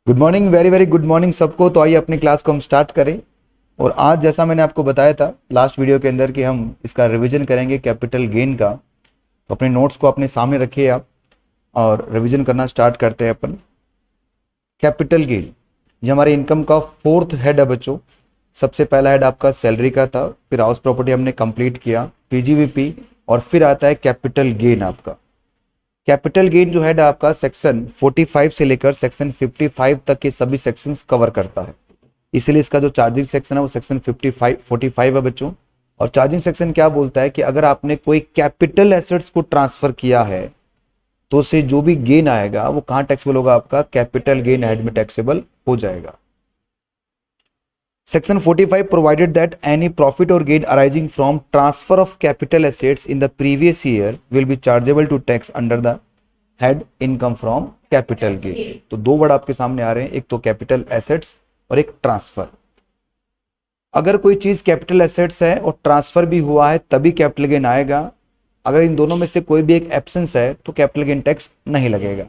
Good morning, very very good morning सबको। तो आइए अपनी क्लास को हम स्टार्ट करें। और आज जैसा मैंने आपको बताया था लास्ट वीडियो के अंदर कि हम इसका रिवीजन करेंगे कैपिटल गेन का। तो अपने नोट्स को अपने सामने रखिए आप और रिवीजन करना स्टार्ट करते हैं अपन। कैपिटल गेन ये हमारे इनकम का फोर्थ हेड है बच्चों। सबसे पहला हेड आपका सैलरी का था, फिर हाउस प्रॉपर्टी हमने कंप्लीट किया, पीजीवीपी, और फिर आता है कैपिटल गेन आपका। कैपिटल गेन जो है आपका सेक्शन 45 से लेकर सेक्शन 55 तक के सभी सेक्शंस कवर करता है। इसलिए इसका जो चार्जिंग सेक्शन है वो सेक्शन 45 है बच्चों। और चार्जिंग सेक्शन क्या बोलता है कि अगर आपने कोई कैपिटल एसेट्स को ट्रांसफर किया है तो उससे जो भी गेन आएगा वो कहां टैक्सेबल होगा, आपका कैपिटल गेन हेड में टैक्सेबल हो जाएगा। Section 45 provided that any profit or gain arising from transfer of capital assets in the previous year will be chargeable to tax under the head income from capital gain। तो दो word आपके सामने आ रहे हैं, एक तो कैपिटल एसेट्स और एक ट्रांसफर। अगर कोई चीज कैपिटल एसेट्स है और ट्रांसफर भी हुआ है तभी कैपिटल गेन आएगा। अगर इन दोनों में से कोई भी एक एब्सेंस है तो कैपिटल गेन टैक्स नहीं लगेगा।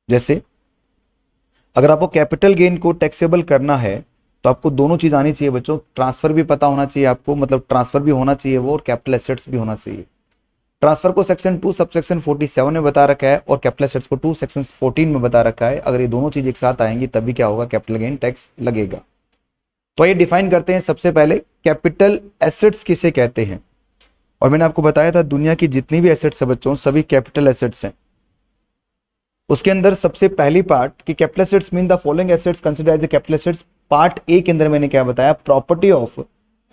जैसे अगर आपको कैपिटल गेन को टैक्सेबल करना है तो आपको दोनों चीज आनी चाहिए बच्चों। ट्रांसफर भी पता होना चाहिए आपको, मतलब ट्रांसफर भी होना चाहिए वो, और कैपिटल एसेट्स भी होना चाहिए। ट्रांसफर को सेक्शन 2 सबसेक्शन 47 में बता रखा है और कैपिटल एसेट्स को 2 सेक्शन 14 में बता रखा है। अगर ये दोनों चीज एक साथ आएंगी तभी क्या होगा, कैपिटल गेन टैक्स लगेगा। तो ये डिफाइन करते हैं सबसे पहले कैपिटल एसेट्स किसे कहते हैं। और मैंने आपको बताया था दुनिया की जितनी भी एसेट्स है बच्चों सभी कैपिटल एसेट्स हैं। उसके अंदर सबसे पहली पार्ट कि capital assets mean the following assets consider as capital assets. Part A के अंदर मैंने क्या बताया, property of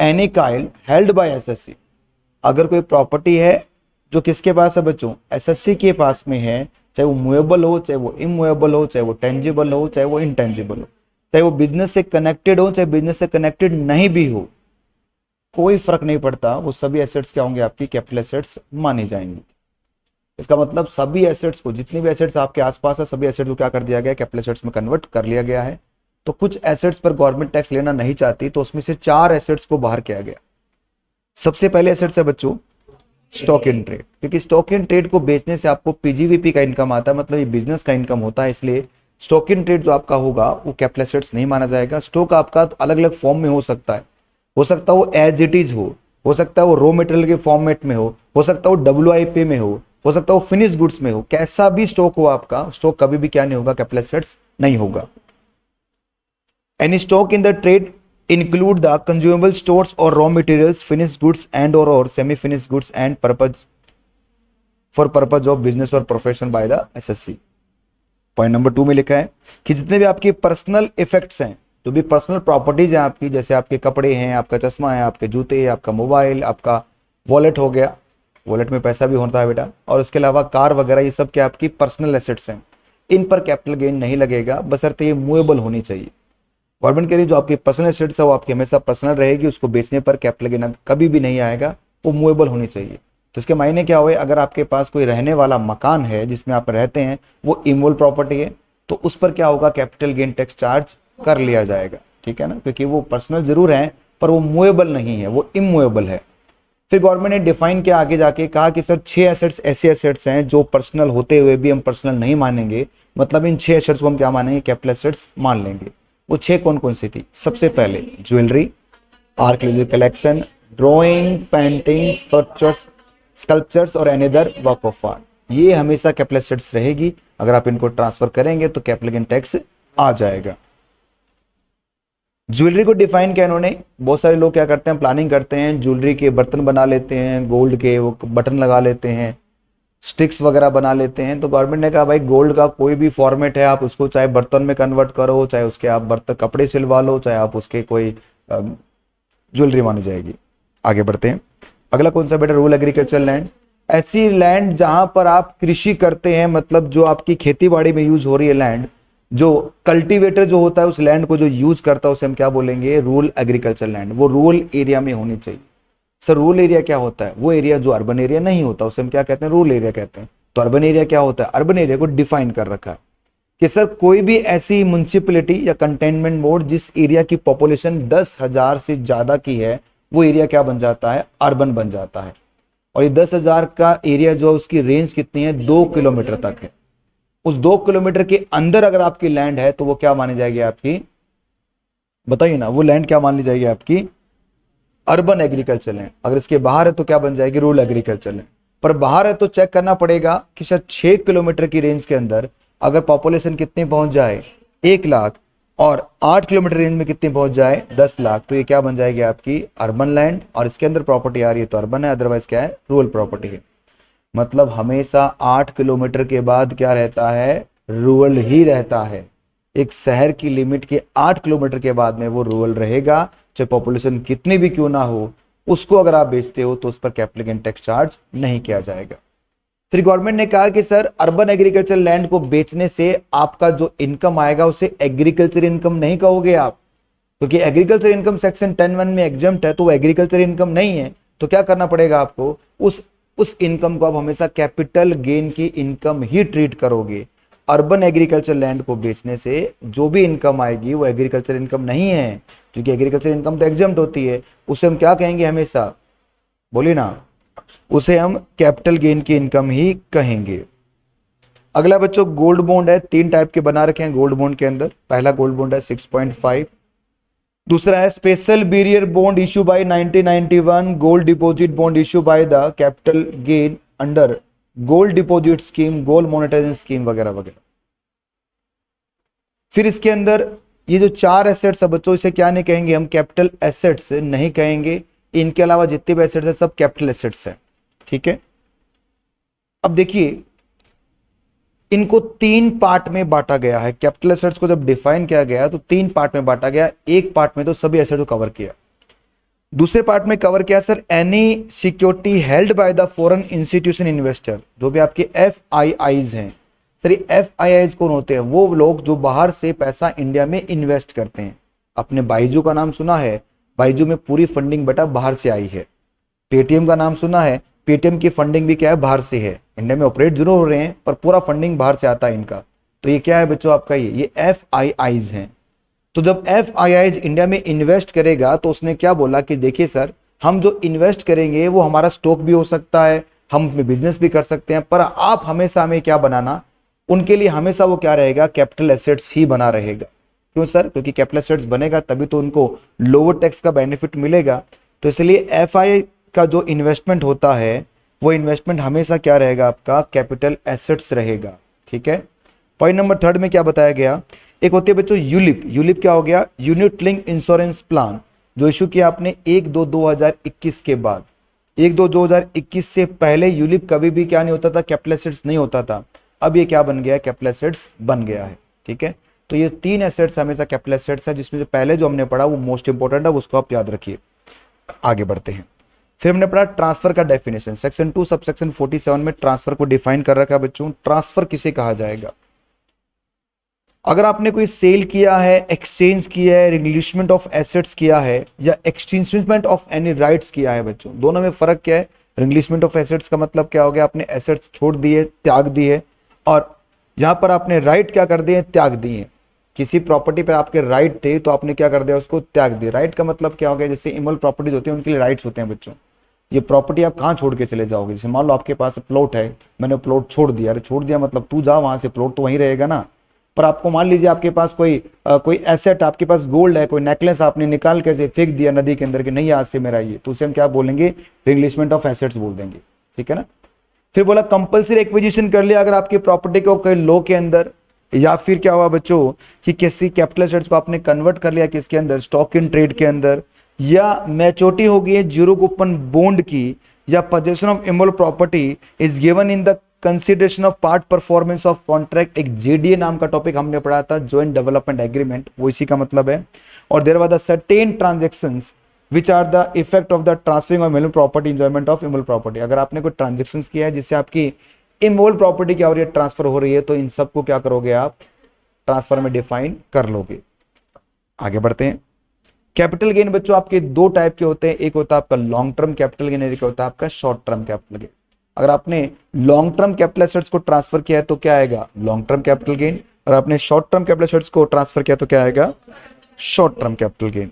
any kind held by SSC. अगर कोई प्रॉपर्टी है जो किसके पास है बच्चों, एसएससी के पास में है, चाहे वो मूवेबल हो, चाहे वो इमूवेबल हो, चाहे वो टेंजिबल हो, चाहे वो इनटेंजिबल हो, चाहे वो बिजनेस से कनेक्टेड हो, चाहे बिजनेस से कनेक्टेड नहीं भी हो, कोई फर्क नहीं पड़ता, वो सभी एसेट्स क्या होंगे, आपकी कैपिटल एसेट्स मानी जाएंगी। इसका मतलब सभी एसेट्स को, जितनी भी एसेट्स आपके आसपास है सभी एसेट्स को क्या कर दिया गया, कैपिटल एसेट्स में कन्वर्ट कर लिया गया है। तो कुछ एसेट्स पर गवर्नमेंट टैक्स लेना नहीं चाहती तो उसमें से 4 एसेट्स को बाहर किया गया। सबसे पहले एसेट्स है बच्चों स्टॉक इन ट्रेड, क्योंकि स्टॉक इन ट्रेड को बेचने से आपको पीजीवीपी का इनकम आता है, मतलब ये बिजनेस का इनकम होता है। इसलिए स्टॉक इन ट्रेड जो आपका होगा वो कैपिटल एसेट्स नहीं माना जाएगा। स्टॉक आपका अलग अलग फॉर्म में हो सकता है वो एज इट इज हो सकता है वो रॉ मटेरियल के फॉर्मेट में हो सकता है वो WIP में हो सकता है वो फिनिश गुड्स में हो। कैसा भी स्टॉक हो आपका, स्टॉक कभी भी क्या नहीं होगा, कैपिटल एसेट्स नहीं होगा। Any stock in the trade include the consumable stores or raw materials, finished goods and or semi-finished goods and for purpose of business or profession by the SSC। Point number 2 में लिखा है कि जितने भी आपके personal effects हैं, जो भी पर्सनल प्रॉपर्टीज हैं आपकी, जैसे आपके कपड़े हैं, आपका चश्मा है, आपके जूते, आपका मोबाइल, आपका वॉलेट हो गया, वॉलेट में पैसा भी होता है बेटा, और उसके अलावा कार वगैरह, ये सब क्या आपकी पर्सनल एसेट्स हैं। इन पर कैपिटल गेन नहीं लगेगा बशर्ते ये मूवेबल होनी चाहिए। गवर्नमेंट कह रही जो आपकी पर्सनल एसेट्स है वो आपकी हमेशा पर्सनल रहेगी, उसको बेचने पर कैपिटल गेन कभी भी नहीं आएगा, वो मूवेबल होनी चाहिए। तो इसके मायने क्या हुए, अगर आपके पास कोई रहने वाला मकान है जिसमें आप रहते हैं वो इमूवेबल प्रॉपर्टी है तो उस पर क्या होगा, कैपिटल गेन टैक्स चार्ज कर लिया जाएगा, ठीक है ना, क्योंकि वो पर्सनल जरूर है पर वो मूवेबल नहीं है, वो इमूवेबल है। फिर गवर्नमेंट ने डिफाइन किया आगे जाके, कहा कि सर 6 एसेट्स ऐसे एसेट्स हैं जो पर्सनल होते हुए भी हम पर्सनल नहीं मानेंगे, मतलब इन 6 एसेट्स को हम क्या मानेंगे, कैपिटल एसेट्स मान लेंगे। वो 6 कौन कौन सी थी, सबसे पहले jewellery, archaeological collection, drawing, painting, sculptures और any other work of art, ये हमेशा कैपिटल एसेट्स रहेगी। अगर आप इनको ट्रांसफर करेंगे तो कैपिटल गेन टैक्स आ जाएगा। ज्वेलरी को डिफाइन किया इन्होंने, बहुत सारे लोग क्या करते हैं, प्लानिंग करते हैं, ज्वेलरी के बर्तन बना लेते हैं, गोल्ड के वो बटन लगा लेते हैं, स्टिक्स वगैरह बना लेते हैं। तो गवर्नमेंट ने कहा भाई गोल्ड का कोई भी फॉर्मेट है आप उसको चाहे बर्तन में कन्वर्ट करो, चाहे उसके आप बर्तन कपड़े सिलवा लो, चाहे आप उसके कोई ज्वेलरी मानी जाएगी। आगे बढ़ते हैं, अगला कौन सा बेटा, रूरल एग्रीकल्चर लैंड, ऐसी लैंड जहां पर आप कृषि करते हैं, मतलब जो आपकी खेती बाड़ी में यूज हो रही है लैंड, जो कल्टीवेटर जो होता है उस लैंड को जो यूज करता है उसे हम क्या बोलेंगे, रूरल एग्रीकल्चर लैंड। वो रूरल एरिया में होनी चाहिए। सर रूरल एरिया क्या होता है, वो एरिया जो अर्बन एरिया नहीं होता उसे हम क्या कहते हैं, रूरल एरिया कहते हैं। तो अर्बन एरिया क्या होता है, अर्बन एरिया को डिफाइन कर रखा है कि सर कोई भी ऐसी म्युनिसिपैलिटी या कंटेनमेंट बोर्ड जिस एरिया की पॉपुलेशन 10,000 से ज्यादा की है वो एरिया क्या बन जाता है, अर्बन बन जाता है। और ये 10,000 का एरिया जो उसकी रेंज कितनी है, 2 किलोमीटर तक है। उस 2 किलोमीटर के अंदर अगर आपकी लैंड है तो वो क्या मानी जाएगी आपकी, बताइए ना, वो लैंड क्या मान ली जाएगी आपकी, अर्बन एग्रीकल्चर लैंड। अगर इसके बाहर है तो क्या बन जाएगी, रूरल एग्रीकल्चर लैंड। पर बाहर है तो चेक करना पड़ेगा कि शायद 6 किलोमीटर की रेंज के अंदर अगर पॉपुलेशन कितनी पहुंच जाए, 1 लाख, और 8 किलोमीटर रेंज में कितनी पहुंच जाए, 10 लाख, तो ये क्या बन जाएगी आपकी अर्बन लैंड, और इसके अंदर प्रॉपर्टी आ रही है तो अर्बन है, अदरवाइज क्या है, रूरल प्रॉपर्टी है। मतलब हमेशा 8 किलोमीटर के बाद क्या रहता है, रूरल ही रहता है। एक शहर की लिमिट के 8 किलोमीटर के बाद में वो रूरल रहेगा, चाहे पॉपुलेशन कितनी भी क्यों ना हो। उसको अगर आप बेचते हो तो उस पर कैपिटल गेन टैक्स चार्ज नहीं किया जाएगा। फिर गवर्नमेंट ने कहा कि सर अर्बन एग्रीकल्चर लैंड को बेचने से आपका जो इनकम आएगा उसे एग्रीकल्चर इनकम नहीं कहोगे आप, क्योंकि एग्रीकल्चर इनकम सेक्शन 10(1) में एग्जम्प्ट है, तो वो एग्रीकल्चर इनकम नहीं है। तो क्या करना पड़ेगा आपको, उस इनकम को आप हमेशा कैपिटल गेन की इनकम ही ट्रीट करोगे। अर्बन एग्रीकल्चर लैंड को बेचने से जो भी इनकम आएगी वो एग्रीकल्चर इनकम नहीं है, क्योंकि एग्रीकल्चर इनकम तो एग्जम्प्ट होती है। उसे हम क्या कहेंगे हमेशा, बोलिए ना, उसे हम कैपिटल गेन की इनकम ही कहेंगे। अगला बच्चों गोल्ड बॉन्ड है, 3 टाइप के बना रखे हैं गोल्ड बॉन्ड के अंदर। पहला गोल्ड बॉन्ड है 6.5, दूसरा है special bearer bond issue by 1991, gold deposit bond issue by the capital gain under gold deposit scheme, gold monetisation scheme वगैरह वगैरह। फिर इसके अंदर ये जो 4 एसेट्स है बच्चों, इसे क्या नहीं कहेंगे हम, कैपिटल एसेट्स नहीं कहेंगे। इनके अलावा जितने भी एसेट्स है सब कैपिटल एसेट्स है, ठीक है। अब देखिए इनको 3 पार्ट में बांटा गया है। कैपिटल एसेट्स को जब डिफाइन किया गया तो 3 पार्ट में बांटा गया। एक पार्ट में तो सभी एसेट को कवर किया, दूसरे पार्ट में कवर किया sir any security held by the foreign institution investor, जो भी आपके FIIs हैं। सर ये FIIs कौन होते हैं, वो लोग जो बाहर से पैसा इंडिया में इन्वेस्ट करते हैं। आपने बाइजू का नाम सुना है, बाइजू में पूरी फंडिंग बेटा बाहर से आई है। पेटीएम का नाम सुना है, पेटीएम की फंडिंग भी क्या है, बाहर से है। इंडिया में ऑपरेट जरूर हो रहे हैं पर पूरा फंडिंग बाहर से आता है इनका। तो ये क्या है बच्चों आपका, ये FIIs हैं। तो जब FIIs इंडिया में इन्वेस्ट करेगा तो उसने क्या बोला कि देखिए सर हम जो इन्वेस्ट करेंगे वो हमारा स्टॉक भी हो सकता है, हम बिजनेस भी कर सकते हैं, पर आप हमेशा हमें क्या बनाना, उनके लिए हमेशा वो क्या रहेगा, कैपिटल एसेट्स ही बना रहेगा। क्यों सर, क्योंकि कैपिटल एसेट्स बनेगा तभी तो उनको लोअर टैक्स का बेनिफिट मिलेगा। तो इसलिए FII का जो इन्वेस्टमेंट होता है वो इन्वेस्टमेंट हमेशा क्या रहेगा, आपका कैपिटल एसेट्स रहेगा, ठीक है। पॉइंट नंबर 3 में क्या बताया गया, एक होती है बच्चों यूलिप। यूलिप क्या हो गया, यूनिट लिंक इंश्योरेंस प्लान, जो इशू किया आपने 1/2/2021 के बाद। 1/2/2021 से पहले यूलिप कभी भी क्या नहीं होता था, कैपिटल एसेट्स नहीं होता था। अब ये क्या बन गया है, कैपिटल एसेट्स बन गया है, ठीक है। तो ये 3 एसेट्स हमेशा कैपिटल एसेट्स है, जिसमें से पहले जो हमने पढ़ा वो मोस्ट इंपोर्टेंट है, उसको आप याद रखिए। आगे बढ़ते हैं। फिर हमने पढ़ा ट्रांसफर का डेफिनेशन, सेक्शन 2 सबसेक्शन 47 में ट्रांसफर को डिफाइन कर रखा है बच्चों। ट्रांसफर किसे कहा जाएगा, अगर आपने कोई सेल किया है, एक्सचेंज किया है, रिलीशमेंट ऑफ एसेट्स किया है, या एक्सचेंजमेंट ऑफ एनी राइट्स किया है बच्चों, दोनों में फर्क क्या है। रिलीशमेंट ऑफ एसेट्स का मतलब क्या हो गया, आपने एसेट्स छोड़ दिए, त्याग दिए, और यहां पर आपने राइट क्या कर दिए, त्याग दिए। किसी प्रॉपर्टी पर आपके राइट थे तो आपने क्या कर दिया, उसको त्याग दिया। राइट का मतलब क्या हो गया, जैसे इमोल प्रॉपर्टीज होती है उनके लिए राइट्स होते हैं बच्चों। ये प्रॉपर्टी आप कहाँ छोड़ के चले जाओगे, जैसे मान लो आपके पास प्लॉट है, मैंने प्लॉट छोड़ दिया। अरे छोड़ दिया मतलब तू जा वहां से, प्लॉट तो वहीं रहेगा ना। पर आपको मान लीजिए आपके पास कोई एसेट, आपके पास गोल्ड है, कोई नेकलेस आपने निकाल के से फेंक दिया नदी के अंदर कि नहीं आज से मेरा ये, तो उसे हम क्या बोलेंगे, रिलीशमेंट ऑफ एसेट्स बोल देंगे, ठीक है ना। फिर बोला कंपल्सरी एक्विजिशन कर लिया अगर आपकी प्रॉपर्टी को कोई लॉ के अंदर, या फिर क्या हुआ बच्चों कि किसी कैपिटल एसेट्स को आपने कन्वर्ट कर लिया किसके अंदर, स्टॉक इन ट्रेड के अंदर, या मैच्योरिटी हो गई है जीरो कूपन बॉन्ड की, या possession of immovable property is given in the consideration of part performance of contract. एक JDA नाम का टॉपिक हमने पढ़ा था, जॉइंट डेवलपमेंट एग्रीमेंट, वो इसी का मतलब है। और there were the certain transactions which are the effect of the transferring of immovable property, enjoyment of immovable property. अगर आपने कोई ट्रांजेक्शंस किया है जिससे आपकी इमोल प्रॉपर्टी क्या हो रही है, ट्रांसफर हो रही है, तो इन सबको क्या करोगे आप, ट्रांसफर में डिफाइन कर लोगे। आगे बढ़ते हैं। कैपिटल गेन बच्चों आपके 2 टाइप के होते हैं, एक होता है आपका लॉन्ग टर्म कैपिटल गेन, एक होता है आपका शॉर्ट टर्म कैपिटल गेन। अगर आपने लॉन्ग टर्म कैपिटल एसेट्स को ट्रांसफर किया है तो क्या आएगा, लॉन्ग टर्म कैपिटल गेन, और आपने शॉर्ट टर्म कैपिटल एसेट्स को ट्रांसफर किया तो क्या आएगा, शॉर्ट टर्म कैपिटल गेन।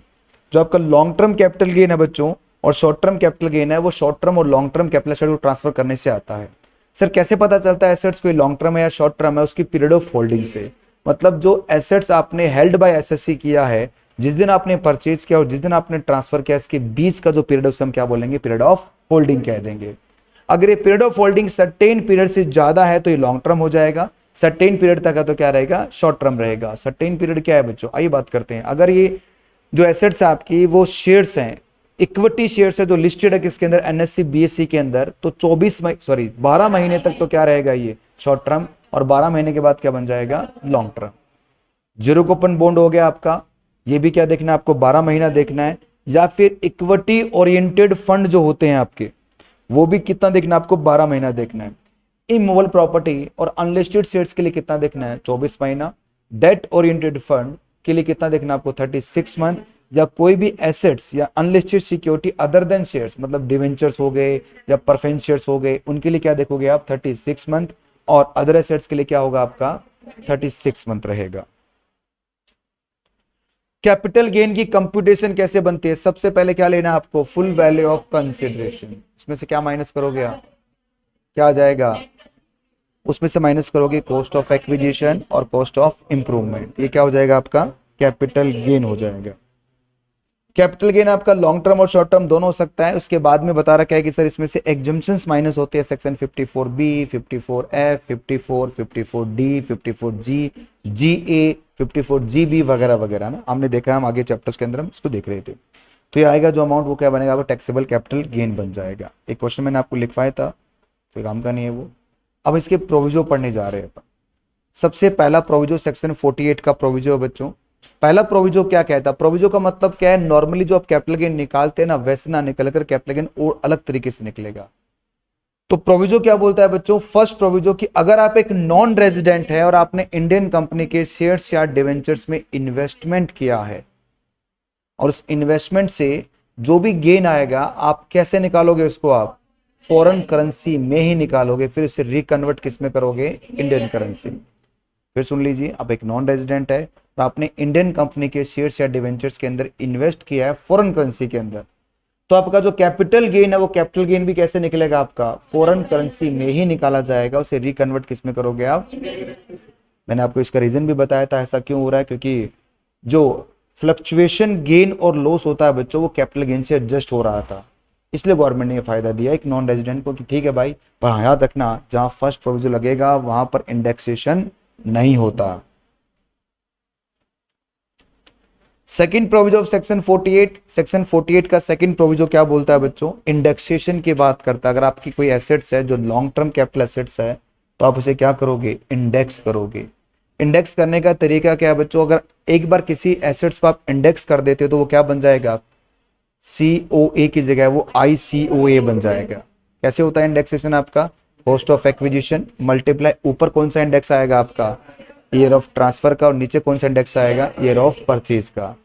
जो आपका लॉन्ग टर्म कैपिटल गेन है बच्चों और शॉर्ट टर्म कैपिटल गेन है, वो शॉर्ट टर्म और लॉन्ग टर्म कैपिटल एसेट को ट्रांसफर करने से आता है। सर कैसे पता चलता है एसेट्स कोई लॉन्ग टर्म है या शॉर्ट टर्म है? उसकी पीरियड ऑफ होल्डिंग से। मतलब जो एसेट्स आपने हेल्ड बाय एसएससी किया है, जिस दिन आपने परचेज किया और जिस दिन आपने ट्रांसफर किया, इसके बीच का जो पीरियड है उसे हम क्या बोलेंगे? पीरियड ऑफ होल्डिंग कह देंगे। अगर ये period of holding certain period से ज्यादा है तो ये लॉन्ग टर्म हो जाएगा, सर्टेन पीरियड तक है तो क्या रहेगा? शॉर्ट टर्म रहेगा। सर्टेन पीरियड क्या है बच्चों? आइए बात करते हैं। अगर ये जो एसेट्स आपकी वो शेयर्स हैं, इक्विटी शेयर्स है जो लिस्टेड है किसके अंदर? एनएससी बीएससी के अंदर, तो 12 महीने तक तो क्या रहेगा? ये शॉर्ट टर्म, और 12 महीने के बाद क्या बन जाएगा? Long term. Zero coupon bond हो गया आपका, ये भी क्या देखना है आपको? 12 महीना देखना है। या फिर इक्विटी ओरिएंटेड फंड जो होते हैं आपके, वो भी कितना देखना है आपको? 12 महीना देखना है। इमूवेबल प्रॉपर्टी और अनलिस्टेड शेयर्स के लिए कितना देखना है? 24 महीना। डेट ओरिएंटेड फंड के लिए कितना देखना है आपको? 36 मंथ। या कोई भी एसेट्स या unlisted security other than shares, मतलब डिवेंचर्स हो गए या प्रेफरेंस शेयर्स हो गए, उनके लिए क्या देखोगे आप? 36 मंथ। और अदर एसेट्स के लिए क्या होगा आपका? 36 मंथ रहेगा। कैपिटल गेन की कंप्यूटेशन कैसे बनती है? सबसे पहले क्या लेना है आपको? Full value of consideration. इसमें से क्या माइनस करोगे आप? क्या आ जाएगा? उसमें से माइनस करोगे कॉस्ट ऑफ एक्विजिशन और कॉस्ट ऑफ इंप्रूवमेंट। ये क्या हो जाएगा आपका? कैपिटल गेन हो जाएगा। कैपिटल गेन आपका लॉन्ग टर्म और शॉर्ट टर्म दोनों हो सकता है। उसके बाद में बता रखा है कि सर इसमें से एग्जम्पशंस माइनस होते हैं, section 54B, 54F, 54, 54D, 54G, GA, 54GB वगैरह वगैरह ना, हमने देखा है, हम आगे चैप्टर्स के अंदर हम इसको देख रहे थे। तो ये आएगा जो अमाउंट, वो क्या बनेगा? वो टैक्सेबल कैपिटल गेन बन जाएगा। एक क्वेश्चन मैंने आपको लिखवाया था, कोई काम का नहीं है वो। अब इसके प्रोविजो पढ़ने जा रहे हैं। सबसे पहला प्रोविजो सेक्शन 48 का प्रोविजो है बच्चों। पहला प्रोविजो क्या कहता है? प्रोविजो का मतलब क्या है? नॉर्मली जो आप कैपिटल गेन निकालते हैं ना, वैसे ना निकलकर कैपिटल गेन और अलग तरीके से निकलेगा। तो प्रोविजो क्या बोलता है बच्चों? फर्स्ट प्रोविजो कि अगर आप एक नॉन रेजिडेंट है और आपने इंडियन कंपनी के शेयर्स या डिवेंचर्स में इन्वेस्टमेंट किया है, और उस इन्वेस्टमेंट से जो भी गेन आएगा आप कैसे निकालोगे उसको? आप फॉरेन करेंसी में ही निकालोगे, फिर उसे रिकन्वर्ट किस में करोगे? Indian currency. फिर सुन लीजिए, आप एक नॉन रेजिडेंट है और आपने इंडियन कंपनी के शेयर्स या डिवेंचर्स के अंदर इन्वेस्ट किया है फॉरेन करेंसी के अंदर, तो आपका जो कैपिटल गेन है वो कैपिटल गेन भी कैसे निकलेगा? आपका फॉरेन करेंसी में ही निकाला जाएगा। उसे रिकन्वर्ट किस में करोगे आप? मैंने आपको इसका रीजन भी बताया था ऐसा क्यों हो रहा है, क्योंकि जो फ्लक्चुएशन गेन और लॉस होता है बच्चों, वो कैपिटल गेन से एडजस्ट हो रहा था, इसलिए गवर्नमेंट ने ये फायदा दिया एक नॉन रेजिडेंट को कि ठीक है भाई, पर हाँ याद रखना, जहां फर्स्ट प्रोविजन लगेगा वहां पर इंडेक्सेशन नहीं होता। Second proviso of section 48, section 48 का सेकंड प्रोविजो क्या बोलता है बच्चों? इंडेक्सेशन की बात करता है। अगर आपकी कोई एसेट्स है जो लॉन्ग टर्म कैपिटल एसेट्स है, तो आप उसे क्या करोगे? इंडेक्स करोगे। इंडेक्स करने का तरीका क्या है बच्चों? अगर एक बार किसी एसेट्स को आप इंडेक्स कर देते हो तो वो क्या बन जाएगा? COA की जगह वो ICOA बन जाएगा। कैसे होता है इंडेक्सेशन आपका? कॉस्ट ऑफ एक्विजिशन मल्टीप्लाई, ऊपर कौन सा इंडेक्स आएगा आपका? ईयर ऑफ ट्रांसफर का, और नीचे कौन सा इंडेक्स आएगा? ईयर ऑफ परचेज का।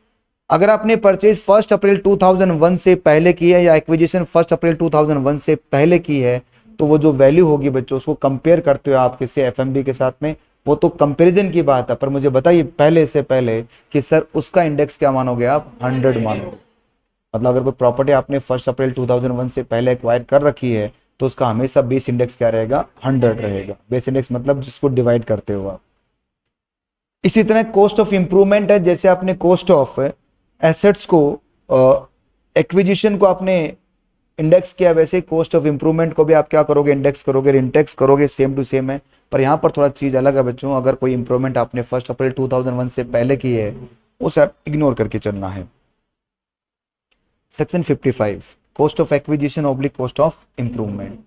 अगर आपने परचेज 1 अप्रैल 2001 से पहले की है या एक्विजिशन 1 अप्रैल 2001 से पहले की है, तो वो जो वैल्यू होगी बच्चों, उसको कंपेयर करते हो आप किसी FMB के साथ में, वो तो कंपैरिजन की बात है। पर मुझे बताइए पहले से पहले कि सर उसका इंडेक्स क्या मानोगे आप? 100 मानोगे। मतलब अगर कोई प्रॉपर्टी आपने 1 अप्रैल 2001 से पहले एक्वायर कर रखी है, तो उसका हमेशा बेस इंडेक्स क्या रहेगा? 100 रहेगा। बेस इंडेक्स मतलब जिसको डिवाइड करते हो आप। इसी तरह कॉस्ट ऑफ इंप्रूवमेंट है, जैसे आपने कॉस्ट ऑफ एसेट्स को, एक्विजिशन को आपने इंडेक्स किया, वैसे कॉस्ट ऑफ इंप्रूवमेंट को भी आप क्या करोगे? इंडेक्स करोगे, इंडेक्स करोगे, सेम टू सेम है। पर यहां पर थोड़ा चीज अलग है बच्चों। अगर कोई इंप्रूवमेंट आपने 1 अप्रैल 2001 से पहले की है, उसे आप इग्नोर करके चलना है। Section 55 cost of acquisition oblique cost of improvement.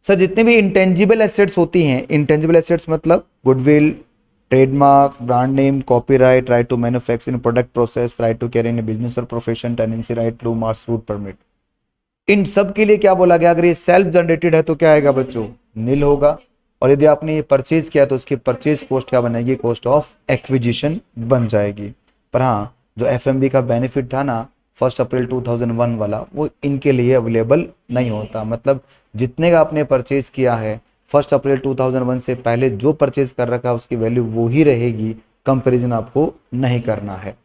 Sir जितने भी इंटेंजिबल एसेट्स होती हैं, इंटेंजिबल एसेट्स मतलब goodwill, trademark, brand name, copyright, right to manufacture in product process, right to carry in business और profession, tenancy right, blue marks, route permit, इन सब के लिए क्या बोला गया? अगर ये सेल्फ जनरेटेड है तो क्या आएगा बच्चों? नील होगा। और यदि आपने ये परचेज किया तो उसकी परचेज कॉस्ट क्या बनेगी? कॉस्ट ऑफ एक्विजिशन बन जाएगी। पर हाँ, जो FMB का बेनिफिट था ना 1 अप्रैल 2001 वाला, वो इनके लिए अवेलेबल नहीं होता। मतलब जितने का आपने परचेज किया है 1 अप्रैल 2001 से पहले जो परचेज कर रखा है उसकी वैल्यू वो ही रहेगी, कंपैरिजन आपको नहीं करना है।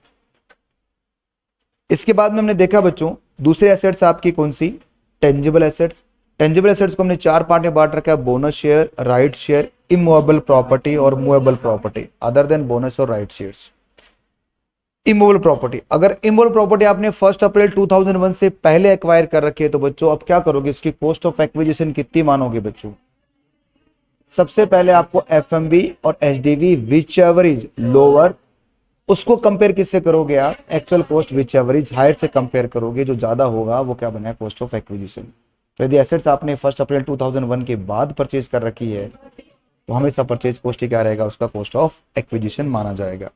इसके बाद में हमने देखा बच्चों दूसरे एसेट्स आपकी कौन सी? Tangible assets. टेंजिबल एसेट्स को हमने चार पार्ट में बांट रखा है, bonus share, right share, immovable property और movable property other than bonus और राइट शेयर्स। इमूवेबल प्रॉपर्टी, अगर इमूवेबल प्रॉपर्टी आपने 1 अप्रैल 2001 से पहले एक्वायर कर रखी है तो बच्चों अब क्या करोगे, इसकी कॉस्ट ऑफ एक्विजिशन कितनी मानोगे बच्चों? सबसे पहले आपको एफएमबी और HDV whichever is lower, उसको कंपेयर किससे करोगे आप? Actual cost whichever is higher से कंपेयर करोगे, जो ज्यादा होगा वो क्या बना, कॉस्ट ऑफ एक्विजिशन। तो यदि एसेट्स आपने 1 अप्रैल 2001 के बाद परचेज कर रखी है तो हमेशा परचेज कॉस्ट ही क्या रहेगा, उसका कॉस्ट ऑफ एक्विजिशन माना जाएगा।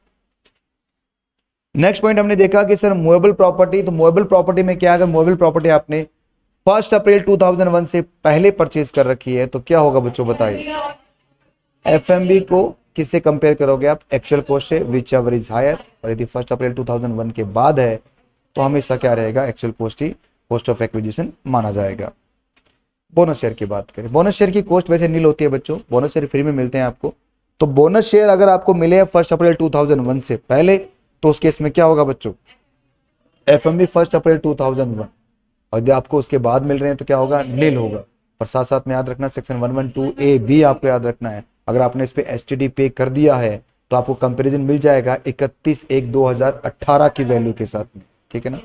नेक्स्ट पॉइंट हमने देखा कि सर मूवेबल प्रॉपर्टी, तो मूवेबल प्रॉपर्टी में क्या, अगर मूवेबल प्रॉपर्टी आपने 1 अप्रैल 2001 से पहले परचेज कर रखी है तो क्या होगा बच्चों बताइए? एफएमबी को किससे कंपेयर करोगे आप? एक्चुअल कॉस्ट से विच एवर इज हायर, और यदि 1 अप्रैल 2001 के बाद है तो हमेशा क्या रहेगा, actual cost he cost of acquisition माना जाएगा। बोनस शेयर की बात करें, बोनस शेयर की कॉस्ट वैसे नील होती है बच्चों, बोनस शेयर फ्री में मिलते हैं आपको। तो बोनस शेयर अगर आपको मिले 1 अप्रैल 2001 से पहले तो उस केस में क्या होगा बच्चों? एफएमबी 1 अप्रैल 2001, और यदि आपको उसके बाद मिल रहे हैं तो क्या होगा, नील होगा। और साथ साथ में याद रखना सेक्शन 112A भी आपको याद रखना है, अगर आपने इस पे एसटीडी पे कर दिया है तो आपको कंपैरिजन मिल जाएगा 31/1/2018 की वैल्यू के साथ में, ठीक है ना।